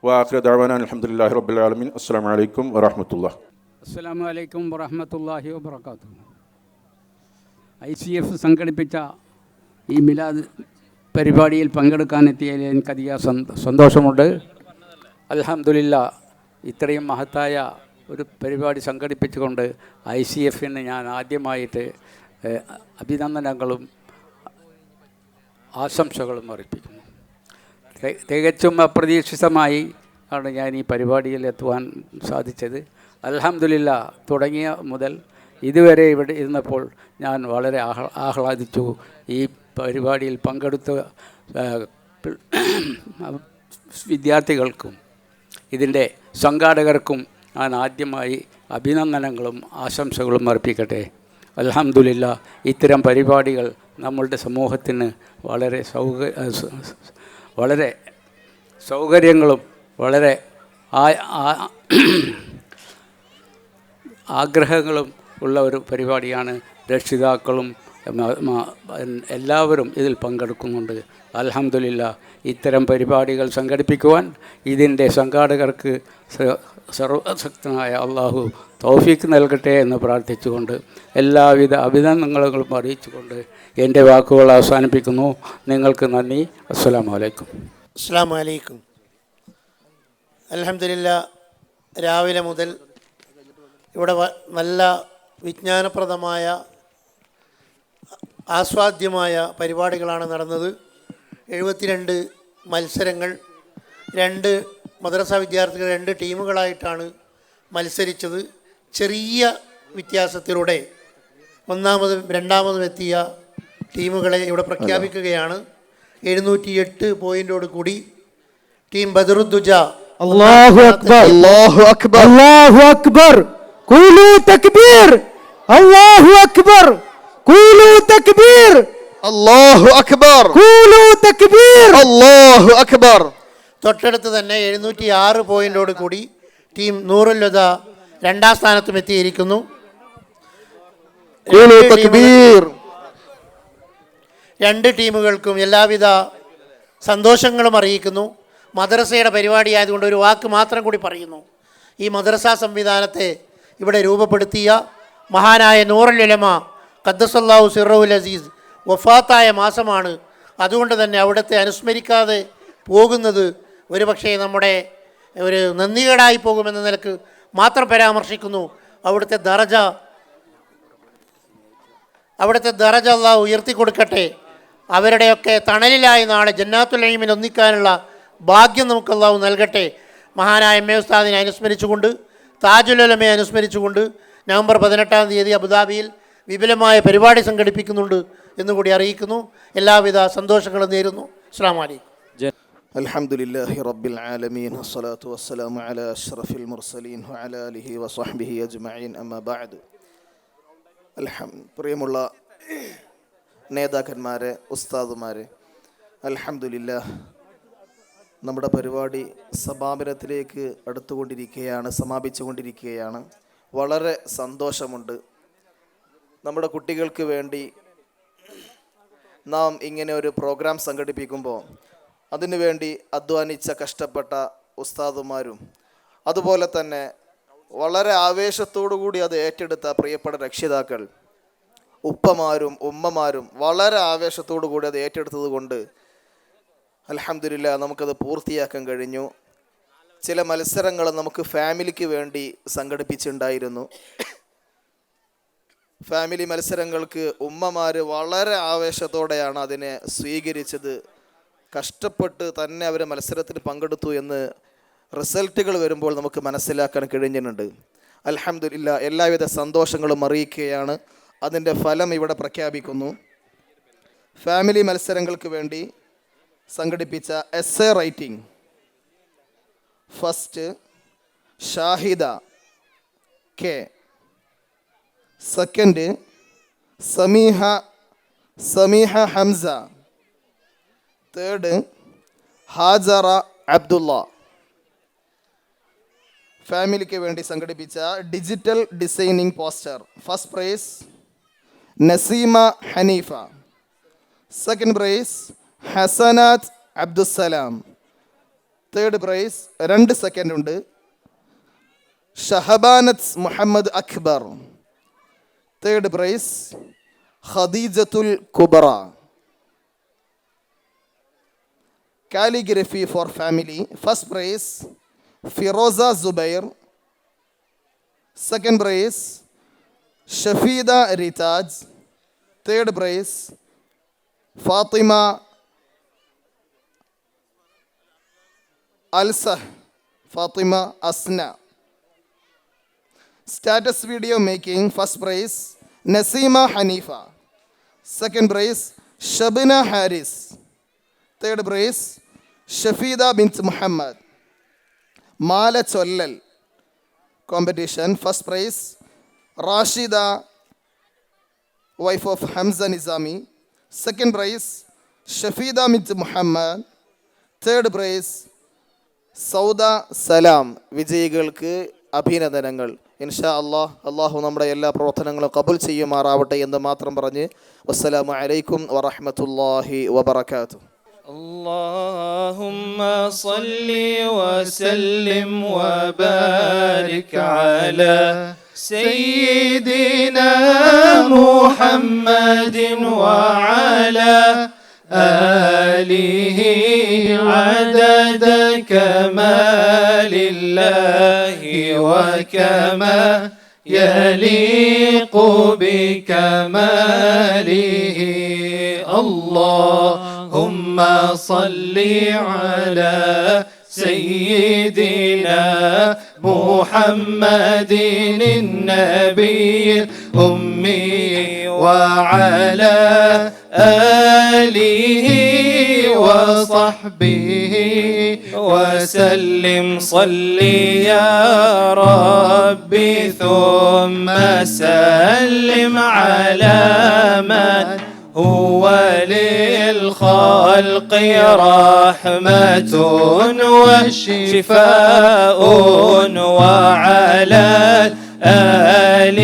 വആഖിറു ദഅവാനാ അൽഹംദുലില്ലാഹി റബ്ബിൽ ആലമീൻ. അസ്സലാമു അലൈക്കും വറഹ്മത്തുള്ളാഹി. അസ്സലാമു അലൈക്കും വറഹ്മത്തുള്ളാഹി വബറകാതുഹു. ICF സംഘടിപ്പിച്ച ഈ മിലാദ് പരിപാടിയിൽ പങ്കെടുക്കാനെത്തിയതിൽ എനിക്കധികം സന്തോഷമുണ്ട്. അൽഹംദുലില്ലാ, ഇത്രയും മഹത്തായ ഒരു പരിപാടി സംഘടിപ്പിച്ചുകൊണ്ട് ICF-ന് ഞാൻ ആദ്യമായിട്ട് അഭിനന്ദനങ്ങളും ആശംസകളും അർപ്പിക്കുന്നു. തികച്ചും അപ്രതീക്ഷിതമായി ആണ് ഞാൻ ഈ പരിപാടിയിൽ എത്തുവാൻ സാധിച്ചത്. അൽഹംദുലില്ലാ, തുടങ്ങിയ മുതൽ ഇതുവരെ ഇവിടെ ഇരുന്നപ്പോൾ ഞാൻ വളരെ ആഹ്ലാദിച്ചു. ഈ പരിപാടിയിൽ പങ്കെടുത്ത വിദ്യാർത്ഥികൾക്കും ഇതിൻ്റെ സംഘാടകർക്കും ഞാൻ ആദ്യമായി അഭിനന്ദനങ്ങളും ആശംസകളും അർപ്പിക്കട്ടെ. അൽഹംദുലില്ലാ, ഇത്തരം പരിപാടികൾ നമ്മളുടെ സമൂഹത്തിന് വളരെ സൗകര്യങ്ങളും വളരെ ആഗ്രഹങ്ങളും ഉള്ള ഒരു പരിപാടിയാണ്. രക്ഷിതാക്കളും എല്ലാവരും ഇതിൽ പങ്കെടുക്കുന്നുണ്ട്. അൽഹംദുലില്ലാ, ഇത്തരം പരിപാടികൾ സംഘടിപ്പിക്കുവാൻ ഇതിൻ്റെ സംഘാടകർക്ക് സർവശക്തനായ അള്ളാഹു തൗഫീക്ക് നൽകട്ടെ എന്ന് പ്രാർത്ഥിച്ചുകൊണ്ട് എല്ലാവിധ അഭിനന്ദനങ്ങളും അറിയിച്ചുകൊണ്ട് എൻ്റെ വാക്കുകൾ അവസാനിപ്പിക്കുന്നു. നിങ്ങൾക്ക് നന്ദി. അസ്സലാമു അലൈക്കും. അസ്സലാമു അലൈക്കും. അൽഹംദുലില്ലാ, രാവിലെ മുതൽ ഇവിടെ നല്ല വിജ്ഞാനപ്രദമായ ആസ്വാദ്യമായ പരിപാടികളാണ് നടന്നത്. 72 മത്സരങ്ങൾ, 2 മദ്രസ വിദ്യാർത്ഥികൾ 2 ടീമുകളായിട്ടാണ് മത്സരിച്ചത്. ചെറിയ വ്യത്യാസത്തിലൂടെ ഒന്നാമതും രണ്ടാമതും എത്തിയ ടീമുകളെ ഇവിടെ പ്രഖ്യാപിക്കുകയാണ്. 708 പോയിന്റോട് കൂടി ടീം ബദറുദ്ദുജ. അല്ലാഹു അക്ബർ, അല്ലാഹു അക്ബർ, അല്ലാഹു അക്ബർ, ഖൂലു തക്ബീർ, അല്ലാഹു അക്ബർ, ഖൂലു തക്ബീർ, അല്ലാഹു അക്ബർ, ഖൂലു തക്ബീർ, അല്ലാഹു അക്ബർ. തൊട്ടടുത്ത് തന്നെ 706 പോയിന്റോട് കൂടി ടീം നൂറുൽ ഹുദ 2ാം സ്ഥാനത്തും എത്തിയിരിക്കുന്നു. രണ്ട് ടീമുകൾക്കും എല്ലാവിധ സന്തോഷങ്ങളും അറിയിക്കുന്നു. മദ്രസയുടെ പരിപാടി ആയതുകൊണ്ട് ഒരു വാക്ക് മാത്രം കൂടി പറയുന്നു. ഈ മദ്രസ സംവിധാനത്തെ ഇവിടെ രൂപപ്പെടുത്തിയ മഹാനായ നൂറുൽ ഉലമ ഖദ്ദസല്ലാഹു സിർറുൽ അസീസ് വഫാത്തായ മാസമാണ്. അതുകൊണ്ട് തന്നെ അവിടുത്തെ അനുസ്മരിക്കാതെ പോകുന്നത് ഒരുപക്ഷെ നമ്മുടെ ഒരു നന്ദികേടായി പോകുമെന്ന നിലക്ക് മാത്രം പരാമർശിക്കുന്നു. അവിടുത്തെ ദറജ അല്ലാഹു ഉയർത്തിക്കൊടുക്കട്ടെ. അവരുടെയൊക്കെ തണലിലായി നാളെ ജന്നാത്തുൽ നഈമിൽ ഒന്നിക്കാനുള്ള ഭാഗ്യം നമുക്ക് അല്ലാഹു നൽകട്ടെ. മഹാനായ MA ഉസ്താദിനെ അനുസ്മരിച്ചുകൊണ്ട്, താജുൽ ഉലമയെ അനുസ്മരിച്ചുകൊണ്ട് നവംബർ 18-ാം തീയതി അബുദാബിയിൽ വിപുലമായ പരിപാടി സംഘടിപ്പിക്കുന്നുണ്ട് എന്നുകൂടി അറിയിക്കുന്നു. എല്ലാവിധ സന്തോഷങ്ങളും നേരുന്നു. അസ്സലാമു അലൈക്കും. അൽഹംദുലില്ലാഹി റബ്ബിൽ ആലമീൻ, വസ്സലാത്തു വസ്സലാമു അലാ അഷ്റഫിൽ മുർസലീൻ വഅലാ ആലിഹി വസ്വഹ്ബിഹി അജ്മഈൻ, അമ്മാ ബഅദ്. പ്രിയമുള്ള നേതാക്കന്മാരെ, ഉസ്താദുമാരെ, അൽഹംദുലില്ലാഹ്, നമ്മുടെ പരിപാടി സമാപനത്തിലേക്ക് സമാപിച്ചുകൊണ്ടിരിക്കുകയാണ്. വളരെ സന്തോഷമുണ്ട്. നമ്മുടെ കുട്ടികൾക്ക് വേണ്ടി നാം ഇങ്ങനെ ഒരു പ്രോഗ്രാം സംഘടിപ്പിക്കുമ്പോൾ അതിനുവേണ്ടി അധ്വാനിച്ച കഷ്ടപ്പെട്ട ഉസ്താദുമാരും അതുപോലെ തന്നെ വളരെ ആവേശത്തോടു കൂടി അത് ഏറ്റെടുത്ത പ്രിയപ്പെട്ട രക്ഷിതാക്കൾ, ഉപ്പമാരും ഉമ്മമാരും വളരെ ആവേശത്തോടു കൂടി അത് ഏറ്റെടുത്തത് കൊണ്ട് അൽഹംദുലില്ലാഹ് നമുക്കത് പൂർത്തിയാക്കാൻ കഴിഞ്ഞു. ചില മത്സരങ്ങൾ നമുക്ക് ഫാമിലിക്ക് വേണ്ടി സംഘടിപ്പിച്ചിട്ടുണ്ടായിരുന്നു. ഫാമിലി മത്സരങ്ങൾക്ക് ഉമ്മമാർ വളരെ ആവേശത്തോടെയാണ് അതിനെ സ്വീകരിച്ചത്. കഷ്ടപ്പെട്ട് തന്നെ അവർ മത്സരത്തിൽ പങ്കെടുത്തു എന്ന് റിസൾട്ടുകൾ വരുമ്പോൾ നമുക്ക് മനസ്സിലാക്കാൻ കഴിഞ്ഞിട്ടുണ്ട്. അൽഹംദുലില്ലാഹ്, എല്ലാവിധ സന്തോഷങ്ങളും അറിയിക്കുകയാണ്. അതിൻ്റെ ഫലം ഇവിടെ പ്രഖ്യാപിക്കുന്നു. ഫാമിലി മത്സരങ്ങൾക്ക് വേണ്ടി സംഘടിപ്പിച്ച essay writing first Shahida K, second Sameeha Hamza, third Hajara Abdulla. ഫാമിലിക്ക് വേണ്ടി സംഘടിപ്പിച്ച digital designing poster. First prize Naseema Haneefa, second prize Hasanath Abdussalam, third prize 2 second ഉണ്ട് Shahabanath Muhammad Akbar, third prize Khadeejathul Kubra. Calligraphy for family. First prize Firoza Zubair, second prize Shafeeda Rithaj, third prize Fathima Alsah, Fathima Asna. Status video making. First prize Naseema Haneefa, second prize Shabina Haris, third prize Shafeeda Binth Muhammad. മാല ചൊല്ലൽ competition. First prize Rashida, wife of Hamza Nizami, second prize Shafeeda Binth Muhammad, third prize Sauda Salam. വിജയികൾക്ക് അഭിനന്ദനങ്ങൾ. ഇൻഷാ അല്ലാഹ്, അള്ളാഹു നമ്മുടെ എല്ലാ പ്രവർത്തനങ്ങളും കബൂൽ ചെയ്യുമാറാവട്ടെ എന്ന് മാത്രം പറഞ്ഞ് വസ്സലാമു അലൈക്കും വറഹ്മത്തുള്ളാഹി വബറകാതുഹു. اللهم صل وسلم وبارك على سيدنا محمد وعلى آله عدد كمال الله وكما يليق بكماله. اللهم صل على سيدنا محمد النبي الأمي وعلى آله وصحبه وسلم. صل يا ربي ثم سلم على من هو للخلق رحمة وشفاء وعلى الآل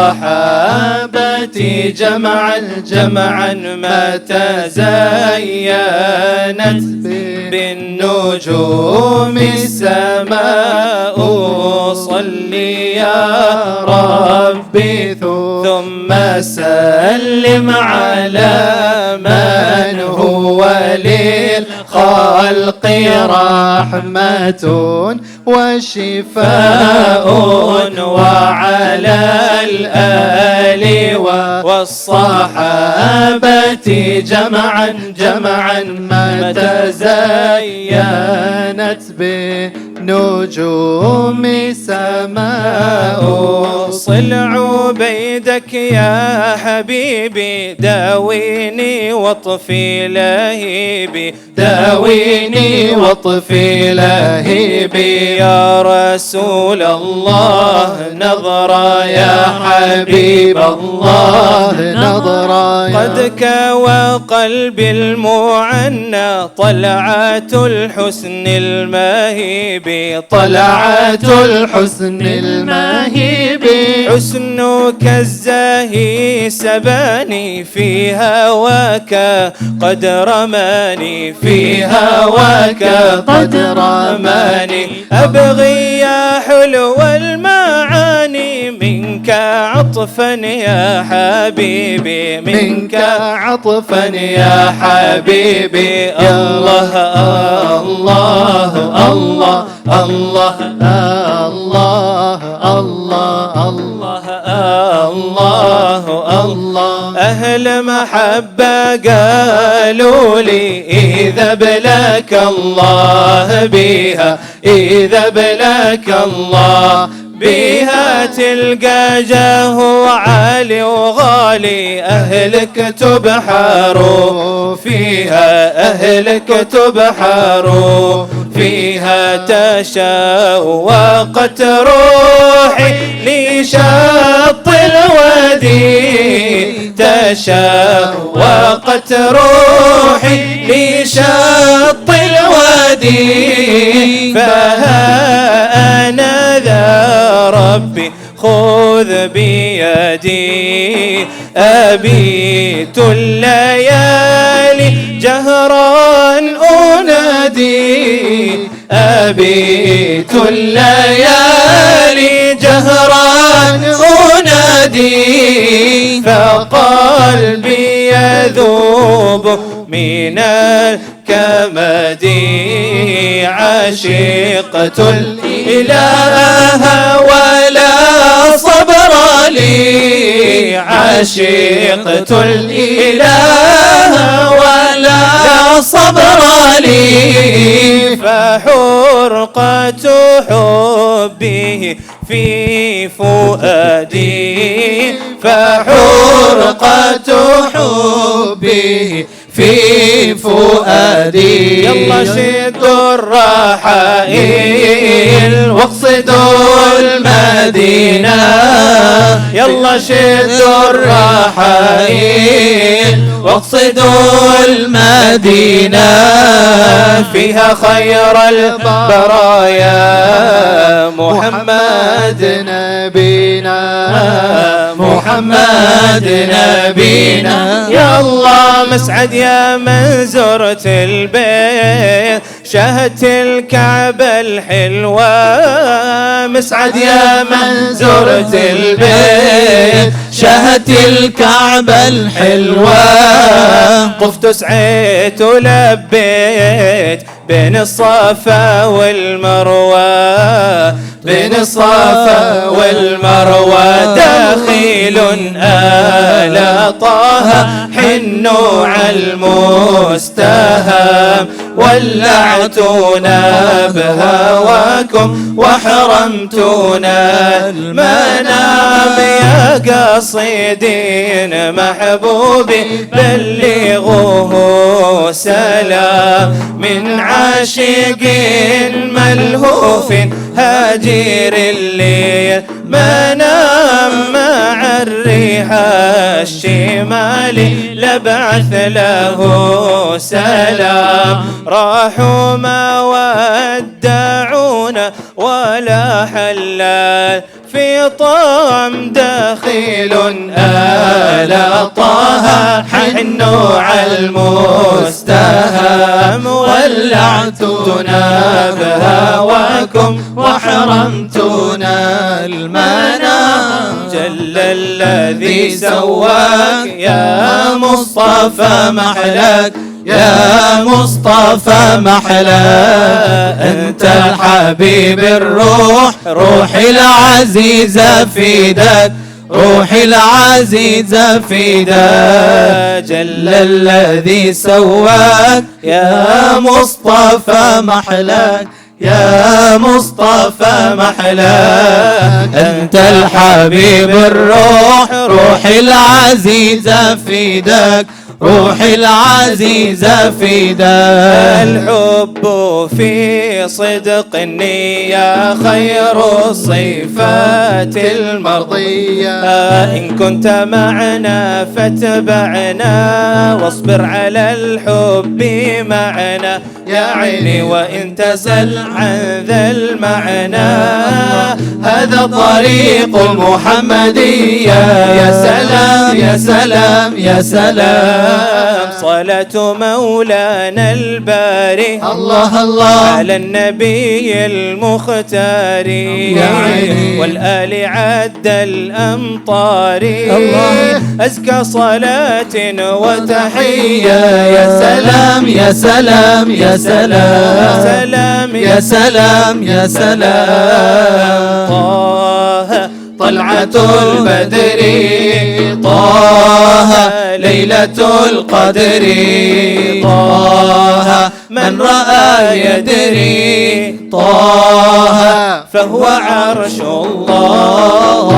والصحابة جمعا ما تزينت بالنجوم السماء. صل يا ربي ثم سلم على من هو للخلق رحمة وشفاء وعلى الآل والصحابة جمعا ما تزينت بنجوم سماء. صل عبيدك يا حبيبي داويني واطفي لهيبي، داويني واطفي لهيبي يا رسول الله. نظرة يا حبيب الله نظرة، قد كوى قلبي المعنى طلعة الحسن المهيب، طلعة الحسن المهيب. حسنك الزاهي سباني في هواك قد رماني، في هواك قد رماني. أبغي يا حلو المعاني منك عطفا يا حبيبي، منك عطفا يا حبيبي. الله الله الله الله الله الله الله الله الله. أهل محبة قالوا لي إذا بلاك الله بها، إذا بلاك الله بها تلقى جاه عالي وغالي. أهلك تبحروا فيها، أهلك تبحروا فيها فيها تشوقت روحي لشط الودي، تشوقت روحي لشط الودي، فها أنا ذا ربي خذ بيدي، أبيت الليالي جهرا أنادي، أبيت الليالي جهرا أنادي، فقلبي يذوب من الكمد، عشقت الإله ولا صبر لي، عشقت الإله ولا صبر لي، فحرقة حبه في فؤادي، فحرقة حبه في فؤادي. يلا شدوا الرحائل واقصدوا المدينة، يلا شدوا الرحائل واقصدوا المدينة، فيها خير البرايا محمد نبينا، محمد نبينا. يا الله مسعد يا من زرت البيت، شاهدت الكعبة الحلوة، مسعد يا من زرت البيت، شاهدت الكعبة الحلوة، طفت سعيت ولبيت بين الصفا والمروة، بين الصفا والمروة، داخل آل طه حنوا على المستهام، ولعتونا بهواكم وحرمتونا المنام، يا قصيدين محبوبي بلغوه سلام، من عاشق ملهوف هاجر الليل منام، مع الريح الشمالي لبعث له سلام، راحوا ما ودعونا ولا حلال في طعم، داخل آل طه حنوا على المستهام، ولعتونا بهواكم وحرمتونا المنام، جل الذي سواك يا مصطفى محلاك، يا مصطفى محلاك، أنت الحبيب الروح، روحي العزيزة فداك، روحي العزيزة فداك، جل الذي سواك يا مصطفى محلاك، يا مصطفى محلاك، أنت الحبيب الروح، روحي العزيزة فداك، روحي العزيزة فداك، الحب في صدق النية خير الصفات المرضية، إن كنت معنا فاتبعنا، واصبر على الحب معنا يا عيني، وإن تسل عن ذا المعنى، هذا طريق المحمدية، يا سلام يا سلام يا سلام، صلاة مولانا الباري الله الله على النبي المختار، والآل عد الأمطار، أزكى صلاة وتحية، يا سلام يا سلام يا سلام يا سلام يا سلام، طه طلعة البدر، طه ليلة القدر، طه من رأى يدري، طه فهو عرش الله،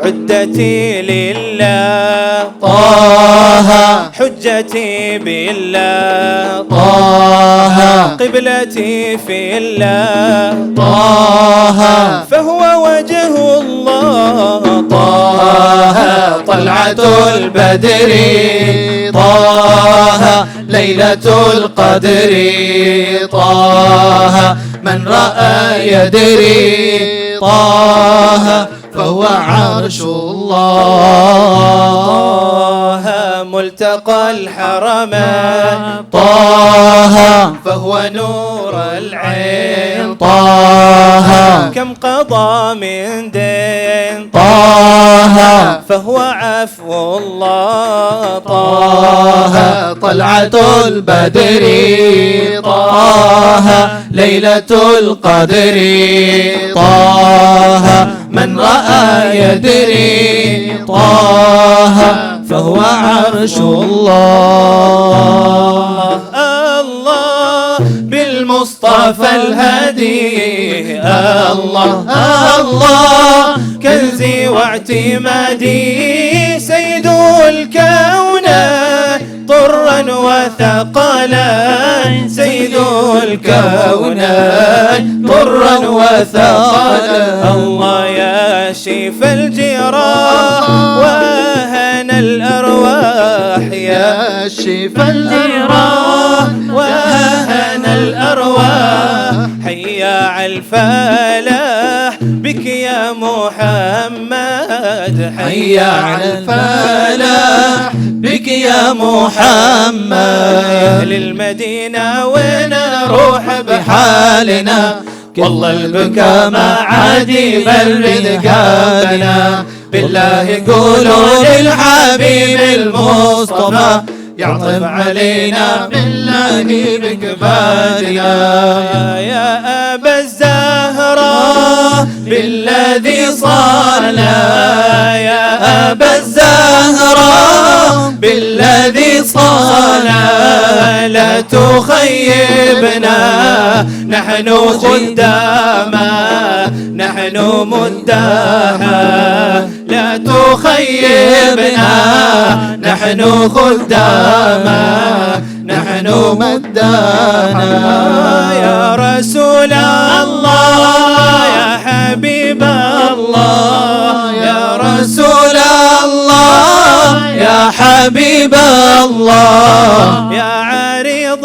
عدتي لله، طه طه حجتي بالله طه قبلتي في الله طه فهو وجه الله طه طلعة البدر طه ليلة القدر طه من رأى يدري طه فهو عرش الله ملتقى الحرمين طه فهو نور العين طه كم قضى من دين طه فهو عفو الله طه طلعة البدر طه ليلة القدر طه من رأى يدري طه فهو عرش الله الله بالمصطفى الهدي الله الله كنزي واعتمادي سيد الكون طرا وثقلا سيد الكون طرا وثقلا الله يا شيف الجراح وهن الأرواح يا شيف الجراح وهن الأرواح حيا على الفلاح بك يا محمد حيا على الفلاح بك يا محمد أهل المدينة ونروح بحالنا والله البكاء ما عاد يبرد قلبنا بالله قولوا للحبيب المصطفى يعطف علينا بالله بكفالنا يا أبا الزهراء بالذي صلى يا أبا الزهراء بالذي صلى لا تخيبنا نحن خداما نحن مداها لا تخيبنا نحن خداما نحن مدانا يا رسول الله يا حبيب الله يا رسول الله يا حبيب الله يا عريض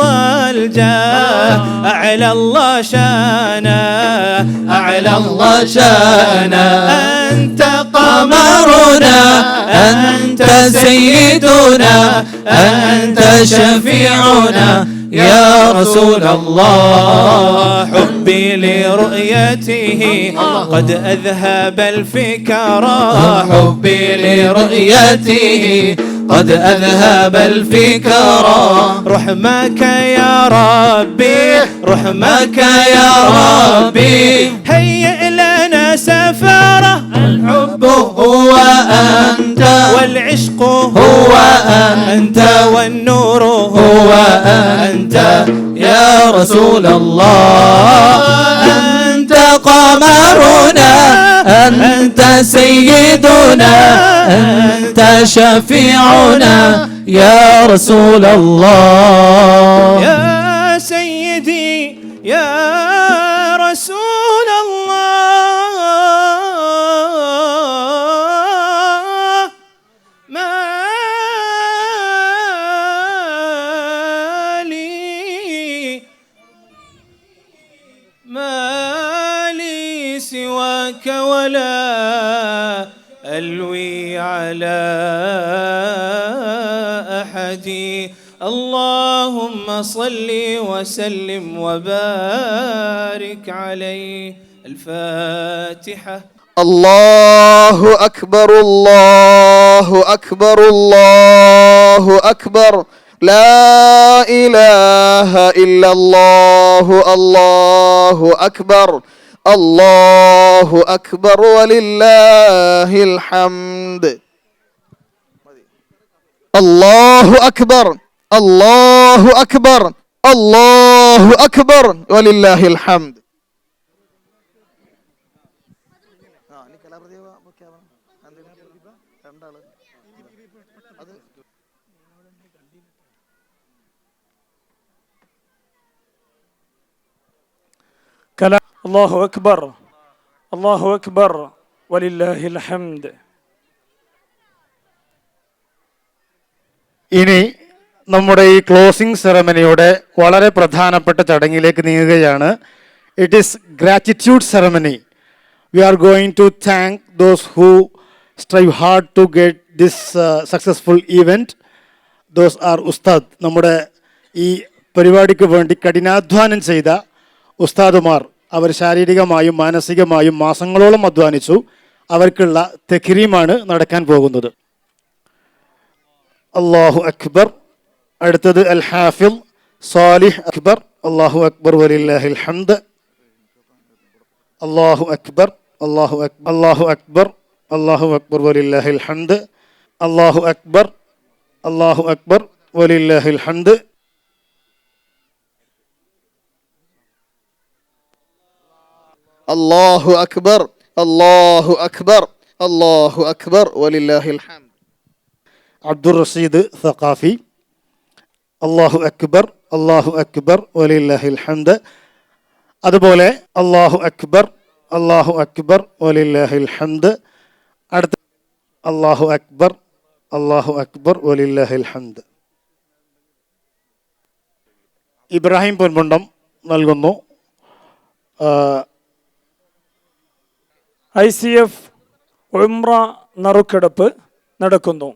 الجاه أعلى الله شانا أعلى الله شانا أنت قمرنا أنت سيدنا أنت شفيعنا يا رسول الله حبي لرؤيته قد أذهب الفكرة حبي لرؤيته قد أذهب الفكرة رحمك يا ربي رحمك يا ربي هيئ لنا سفرة الحب هو أنت والعشق هو أنت والنور هو أنت يا رسول الله أنت قمرنا أنت سيدنا أنت شفيعنا يا رسول الله يا سيدي يا رسول الله ما لي سواك ولا ألوي على أحد اللهم صل وسلم وبارك عليه الفاتحة الله أكبر الله أكبر الله أكبر لا إله إلا الله الله أكبر الله أكبر ولله الحمد الله أكبر الله أكبر الله أكبر ولله الحمد അല്ലാഹു അക്ബർ അല്ലാഹു അക്ബർ വലില്ലാഹിൽ ഹംദ്. ഇനി നമ്മുടെ ഈ ക്ലോസിംഗ് സെറമണിയുടെ വളരെ പ്രധാനപ്പെട്ട ചടങ്ങിലേക്ക് നീങ്ങുകയാണ്. It is gratitude ceremony. We are going to thank those who strive hard to get this successful event. Those are ഉസ്താദ്. നമ്മുടെ ഈ പരിപാടിക്ക് വേണ്ടി കഠിനാധ്വാനം ചെയ്ത ഉസ്താദുമാർ. അവർ ശാരീരികമായും മാനസികമായും മാസങ്ങളോളം അധ്വാനിച്ചു. അവർക്കുള്ള തക്രീമാണ് നടക്കാൻ പോകുന്നത്. അല്ലാഹു അക്ബർ. അടുത്തത് അൽ ഹാഫിദ് സാലിഹ് അക്ബർ. അല്ലാഹു അക്ബർ വലില്ലാഹിൽ ഹംദ്. അല്ലാഹു അക്ബർ അല്ലാഹു അക്ബർ അല്ലാഹു അക്ബർ അല്ലാഹു അക്ബർ വലില്ലാഹിൽ ഹംദ്. അല്ലാഹു അക്ബർ അല്ലാഹു അക്ബർ വലില്ലാഹിൽ ഹംദ്. അല്ലാഹു അക്ബർ അല്ലാഹു അക്ബർ അല്ലാഹു അക്ബർ വലില്ലാഹിൽ ഹംദ്. അബ്ദുർ റഷീദ് സഖാഫി. അല്ലാഹു അക്ബർ അല്ലാഹു അക്ബർ വലില്ലാഹിൽ ഹംദ്. അതുപോലെ അല്ലാഹു അക്ബർ അല്ലാഹു അക്ബർ വലില്ലാഹിൽ ഹംദ്. അടുത്ത അല്ലാഹു അക്ബർ അല്ലാഹു അക്ബർ വലില്ലാഹിൽ ഹംദ്. ഇബ്രാഹിം പൊൻമുണ്ടം നൽകുന്നു. ICF ഉംറ നറുക്കെടുപ്പ് നടക്കുന്നു.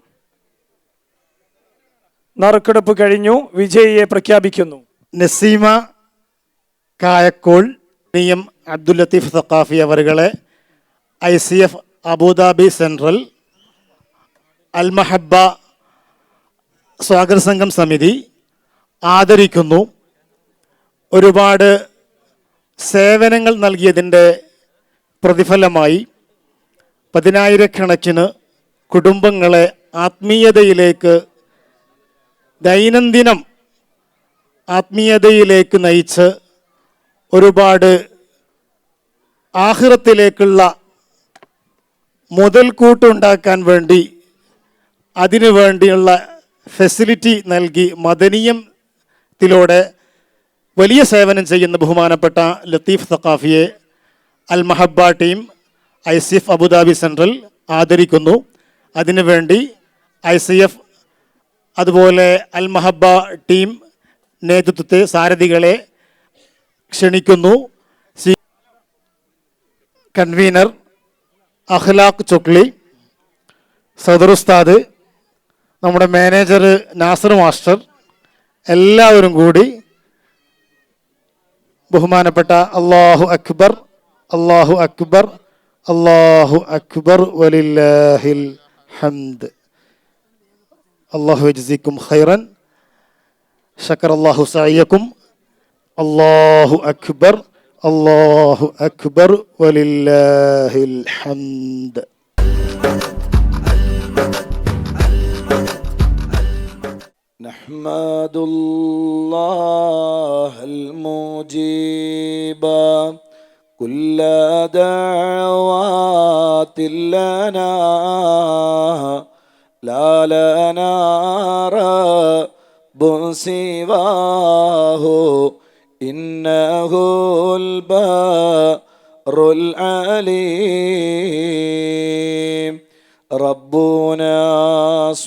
നറുക്കെടുപ്പ് കഴിഞ്ഞു. വിജയിയെ പ്രഖ്യാപിക്കുന്നു. നസീമ കായക്കോൾ, നിയം അബ്ദുൽ ലത്തീഫ് സഖാഫി അവരുകളെ ICF Abu Dhabi central Al Mahabba സ്വാഗത സംഘം സമിതി ആദരിക്കുന്നു. ഒരുപാട് സേവനങ്ങൾ നൽകിയതിൻ്റെ പ്രതിഫലമായി 10,000-കണക്കിന് കുടുംബങ്ങളെ ആത്മീയതയിലേക്ക് ദൈനംദിനം ആത്മീയതയിലേക്ക് നയിച്ച് ഒരുപാട് ആഖിറത്തിലേക്കുള്ള മുതൽക്കൂട്ടുണ്ടാക്കാൻ വേണ്ടി അതിനു വേണ്ടിയുള്ള ഫെസിലിറ്റി നൽകി മദനീയത്തിലൂടെ വലിയ സേവനം ചെയ്യുന്ന ബഹുമാനപ്പെട്ട ലത്തീഫ് സഖാഫിയെ അൽ മഹബ്ബ ടീം ICF അബുദാബി സെൻട്രൽ ആദരിക്കുന്നു. അതിനുവേണ്ടി ICF അതുപോലെ അൽ മഹബ്ബ ടീം നേതൃത്വത്തെ സാരഥികളെ ക്ഷണിക്കുന്നു. കൺവീനർ അഖ്ലാഖ് ചൊക്ലി, സദറുസ്താദ്, നമ്മുടെ മാനേജർ നാസർ മാസ്റ്റർ, എല്ലാവരും കൂടി ബഹുമാനപ്പെട്ട അല്ലാഹു അക്ബർ അല്ലാഹു അക്ബർ അല്ലാഹു അക്ബർ വലില്ലാഹിൽ ഹംദ്. അല്ലാഹു യജ്സിക്കും ഖൈറൻ. ശക്കറല്ലാഹു സഅയക്കും. അല്ലാഹു അക്ബർ അല്ലാഹു അക്ബർ വലില്ലാഹിൽ ഹംദ്. നഹ്മദുല്ലാഹൽ മുജീബ كل دعوات لنا لا لنا رب سواه إنه البر العليم ربنا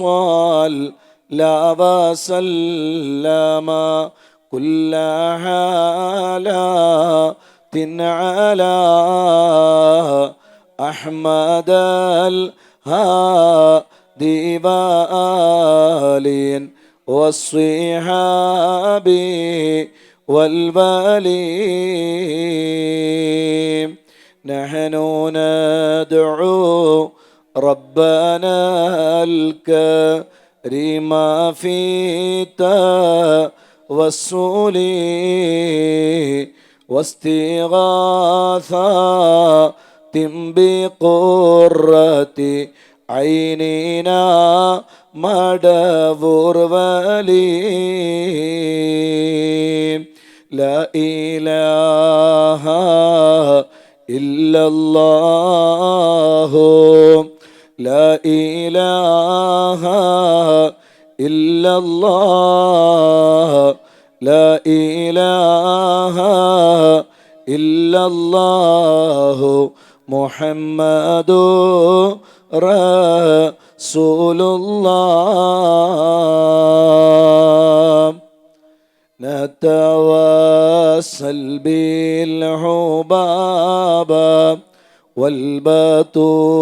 صلى وسلم كل حالات على أحمد الهادي وآل والصحاب والولي نحن ندعو ربنا الكريم في توسل واستغاثات بقرة عيننا مدبر ولي لا إله إلا الله لا إله إلا الله لا إله ഇല്ലല്ലാഹു മുഹമ്മദുർ റസൂലുള്ളാഹ് نتواصل بالحباب والبتول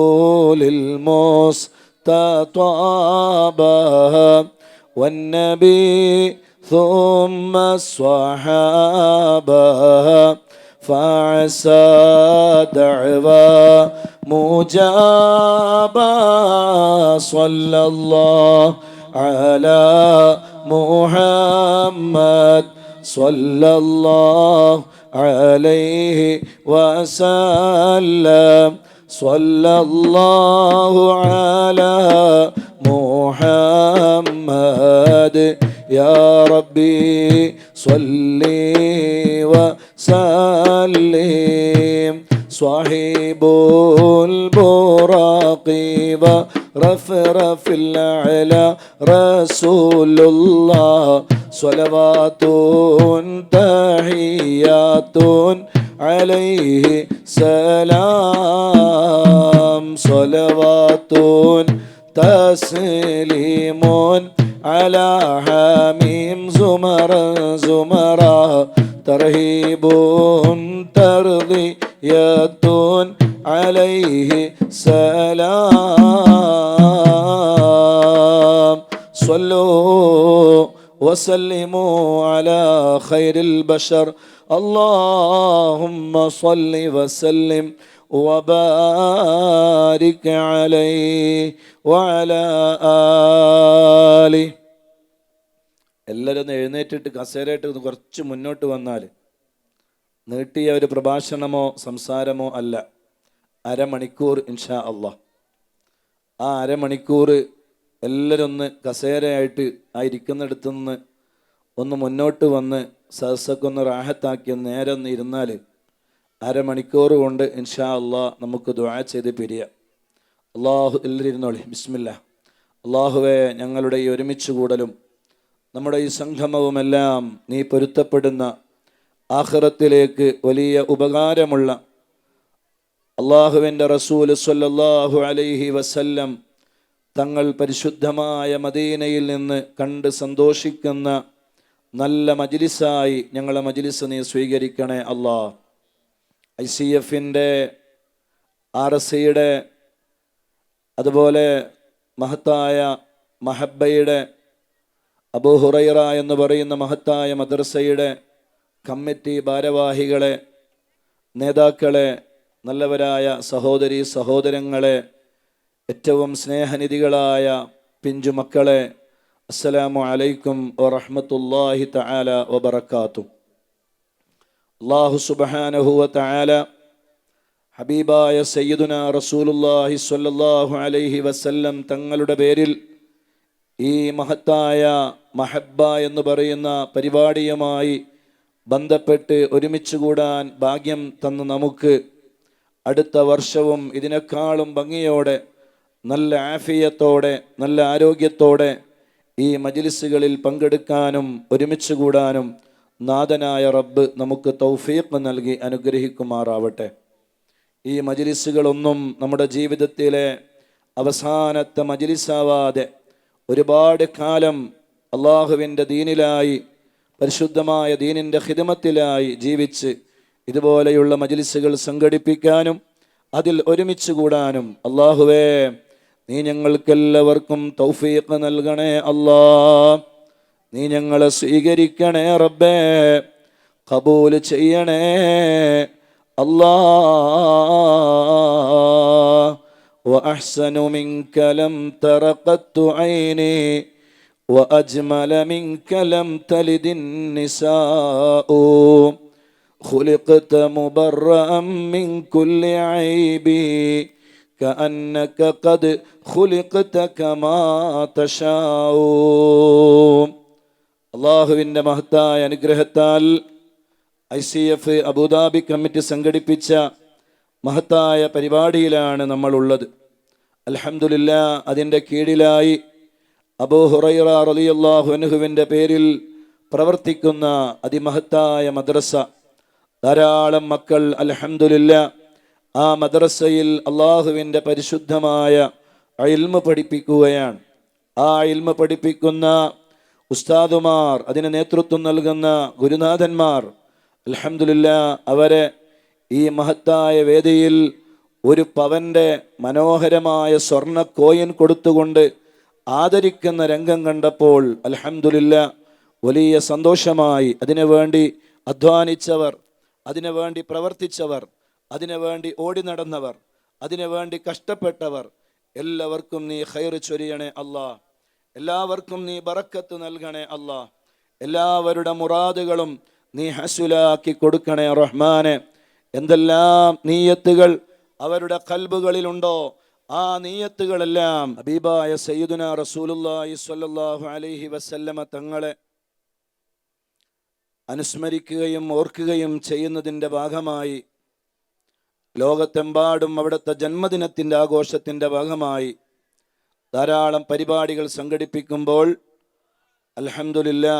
المستطاب والنبي ثم الصحابة فعسى دعوى مجابة صلى الله على محمد صلى الله عليه وسلم صلى الله على محمد يا ربي صل وسلم صاحب البراق ورفرف الأعلى رسول الله صلوات تحيات عليه سلام صلوات تسليم على حميم زمرا زمرا ترهيب ترضية عليه سلام صلوا وسلموا على خير البشر اللهم صل وسلم وبارك عليه وعلى آله. എല്ലാവരും ഒന്ന് എഴുന്നേറ്റിട്ട് കസേരയിട്ട് കുറച്ച് മുന്നോട്ട് വന്നാൽ നീട്ടിയ ഒരു പ്രഭാഷണമോ സംസാരമോ അല്ല, അരമണിക്കൂർ ഇൻഷാ അള്ളാഹ്. ആ അരമണിക്കൂർ എല്ലാവരും ഒന്ന് കസേരയായിട്ട് ആ ഇരിക്കുന്നിടത്തു നിന്ന് ഒന്ന് മുന്നോട്ട് വന്ന് സദസ്സൊക്കെ റാഹത്താക്കി നേരെ ഒന്ന് ഇരുന്നാൽ അരമണിക്കൂർ കൊണ്ട് ഇൻഷാ അള്ളാഹ് നമുക്ക് ദുആ ചെയ്ത് പിരിയാം. അള്ളാഹു എല്ലാവരും ഇരുന്നോളി. ബിസ്മില്ലാ. അള്ളാഹുവേ, ഞങ്ങളുടെ ഈ ഒരുമിച്ച് കൂടലും നമ്മുടെ ഈ സംഗമവുമെല്ലാം നീ പൊരുത്തപ്പെടുന്ന ആഖിറത്തിലേക്ക് വലിയ ഉപകാരമുള്ള അള്ളാഹുവിൻ്റെ റസൂൽ സ്വല്ലല്ലാഹു അലൈഹി വസല്ലം തങ്ങൾ പരിശുദ്ധമായ മദീനയിൽ നിന്ന് കണ്ട് സന്തോഷിക്കുന്ന നല്ല മജ്ലിസായി ഞങ്ങളെ മജ്ലിസ് നീ സ്വീകരിക്കണേ അല്ലാഹ്. ICFൻ്റെ RSCയുടെ അതുപോലെ മഹത്തായ മഹബ്ബയുടെ അബൂ ഹുറൈറ എന്ന് പറയുന്ന മഹത്തായ മദ്രസയുടെ കമ്മിറ്റി ഭാരവാഹികളെ, നേതാക്കളെ, നല്ലവരായ സഹോദരി സഹോദരങ്ങളെ, ഏറ്റവും സ്നേഹനിധികളായ പിഞ്ചുമക്കളെ, അസ്സലാമു അലൈക്കും വറഹ്മത്തുള്ളാഹി തആല വബറകാതുഹു. അല്ലാഹു സുബ്ഹാനഹു വ തആല ഹബീബായ സയ്യിദുനാ റസൂലുള്ളാഹി സ്വല്ലല്ലാഹു അലൈഹി വസല്ലം തങ്ങളുടെ പേരിൽ ഈ മഹത്തായ മഹബ്ബ എന്ന് പറയുന്ന പരിപാടിയുമായി ബന്ധപ്പെട്ട് ഒരുമിച്ച് കൂടാൻ ഭാഗ്യം തന്ന നമുക്ക് അടുത്ത വർഷവും ഇതിനേക്കാളും ഭംഗിയോടെ, നല്ല ആഫിയത്തോടെ, നല്ല ആരോഗ്യത്തോടെ ഈ മജ്ലിസുകളിൽ പങ്കെടുക്കാനും ഒരുമിച്ച് കൂടാനും നാഥനായ റബ്ബ് നമുക്ക് തൗഫീഖ് നൽകി അനുഗ്രഹിക്കുമാറാവട്ടെ. ഈ മജ്ലിസുകളൊന്നും നമ്മുടെ ജീവിതത്തിലെ അവസാനത്തെ മജ്ലിസാവാതെ ഒരുപാട് കാലം അള്ളാഹുവിൻ്റെ ദീനിലായി, പരിശുദ്ധമായ ദീനിൻ്റെ ഖിദ്മത്തിലായി ജീവിച്ച് ഇതുപോലെയുള്ള മജ്ലിസുകൾ സംഘടിപ്പിക്കാനും അതിൽ ഒരുമിച്ച് കൂടാനും അള്ളാഹുവേ നീ ഞങ്ങൾക്കെല്ലാവർക്കും തൗഫീഖ് നൽകണേ അല്ലാഹ്. നീ ഞങ്ങളെ സ്വീകരിക്കണേ റബ്ബേ, ഖബൂൽ ചെയ്യണേ അല്ലാഹ്. وأحسن منك لم تر قط عيني وأجمل منك لم تلد النساء خلقت مبرأ من كل عيب كأنك قد خلقت كما تشاء. അള്ളാഹുവിൻ്റെ മഹത്തായ അനുഗ്രഹത്താൽ ICF അബുദാബി കമ്മിറ്റി സംഘടിപ്പിച്ച മഹത്തായ പരിപാടിയിലാണ് നമ്മളുള്ളത്. അൽഹംദുലില്ലാഹ്, അതിൻ്റെ കീഴിലായി അബൂ ഹുറൈറ റളിയല്ലാഹു അൻഹുവിൻ്റെ പേരിൽ പ്രവർത്തിക്കുന്ന അതിമഹത്തായ മദ്രസ ധാരാളം മക്കൾ അൽഹംദുലില്ലാ ആ മദ്രസയിൽ അള്ളാഹുവിൻ്റെ പരിശുദ്ധമായ ഇൽമ് പഠിപ്പിക്കുകയാണ്. ആ ഇൽമ് പഠിപ്പിക്കുന്ന ഉസ്താദുമാർ, അതിന് നേതൃത്വം നൽകുന്ന ഗുരുനാഥന്മാർ, അൽഹംദുലില്ലാ അവരെ ഈ മഹത്തായ വേദിയിൽ ഒരു പവൻ്റെ മനോഹരമായ സ്വർണ്ണ കോയിൻ കൊടുത്തുകൊണ്ട് ആദരിക്കുന്ന രംഗം കണ്ടപ്പോൾ അൽഹംദുലില്ലാ വലിയ സന്തോഷമായി. അതിനുവേണ്ടി അധ്വാനിച്ചവർ, അതിനുവേണ്ടി പ്രവർത്തിച്ചവർ, അതിനുവേണ്ടി ഓടി നടന്നവർ, അതിനുവേണ്ടി കഷ്ടപ്പെട്ടവർ എല്ലാവർക്കും നീ ഖൈർ ചൊരിയണേ അല്ലാ. എല്ലാവർക്കും നീ ബറക്കത്ത് നൽകണേ അല്ലാ. എല്ലാവരുടെ മുറാദുകളും നീ ഹസുലാക്കി കൊടുക്കണേ റഹ്മാനെ. എന്തെല്ലാം നീയത്തുകൾ അവരുടെ ഖൽബുകളിലുണ്ടോ ആ നീയത്തുകളെല്ലാം ഹബീബായ സയ്യിദുനാ റസൂലുള്ളാഹി സ്വല്ലല്ലാഹു അലൈഹി വസല്ലമ തങ്ങളെ അനുസ്മരിക്കുകയും ഓർക്കുകയും ചെയ്യുന്നതിൻ്റെ ഭാഗമായി ലോകത്തെമ്പാടും അവിടുത്തെ ജന്മദിനത്തിൻ്റെ ആഘോഷത്തിൻ്റെ ഭാഗമായി ധാരാളം പരിപാടികൾ സംഘടിപ്പിക്കുമ്പോൾ അൽഹംദുലില്ലാ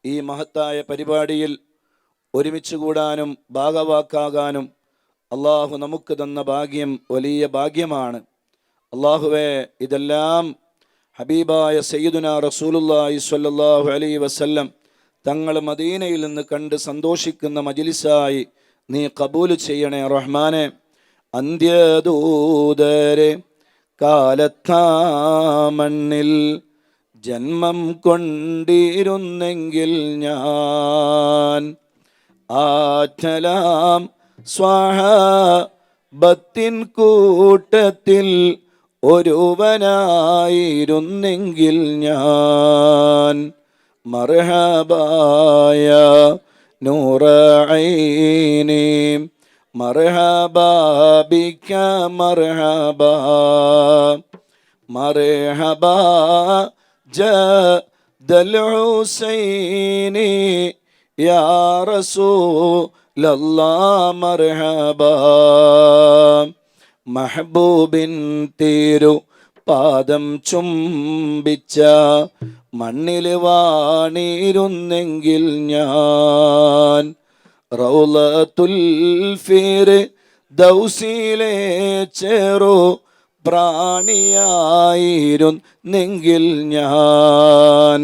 ഈ മഹത്തായ പരിപാടിയിൽ ഒരുമിച്ച് കൂടാനും ഭാഗവാക്കാകാനും അള്ളാഹു നമുക്ക് തന്ന ഭാഗ്യം വലിയ ഭാഗ്യമാണ്. അള്ളാഹുവേ, ഇതെല്ലാം ഹബീബായ സയ്യിദുനാ റസൂലുള്ളാഹി സ്വല്ലല്ലാഹു അലൈഹി വസല്ലം തങ്ങൾ മദീനയിൽ നിന്ന് കണ്ട് സന്തോഷിക്കുന്ന മജ്ലിസായി നീ കബൂൽ ചെയ്യണേ റഹ്മാനെ. അന്ത്യദൂതരെ കാലത്താ മണ്ണിൽ ജന്മം കൊണ്ടിരുന്നെങ്കിൽ ഞാൻ ആറ്റലാം സ്വഹാബത്തിൻ കൂട്ടത്തിൽ ഒരുവനായിരുന്നെങ്കിൽ ഞാൻ മർഹബായ നൂറൈനി മർഹബാ ബിക മർഹബാ മർഹബാ ജദൽ ഹുസൈനി യാ റസൂലല്ലാഹ് മർഹബാ. മഹബൂബിൻ തിരു പാദം ചുംബിച്ച മണ്ണിൽ വാണിരുന്നെങ്കിൽ ഞാൻ റൗളത്തുൽ ഫിർദൗസിലെ ചെറു പ്രാണിയായിരുന്നെങ്കിൽ ഞാൻ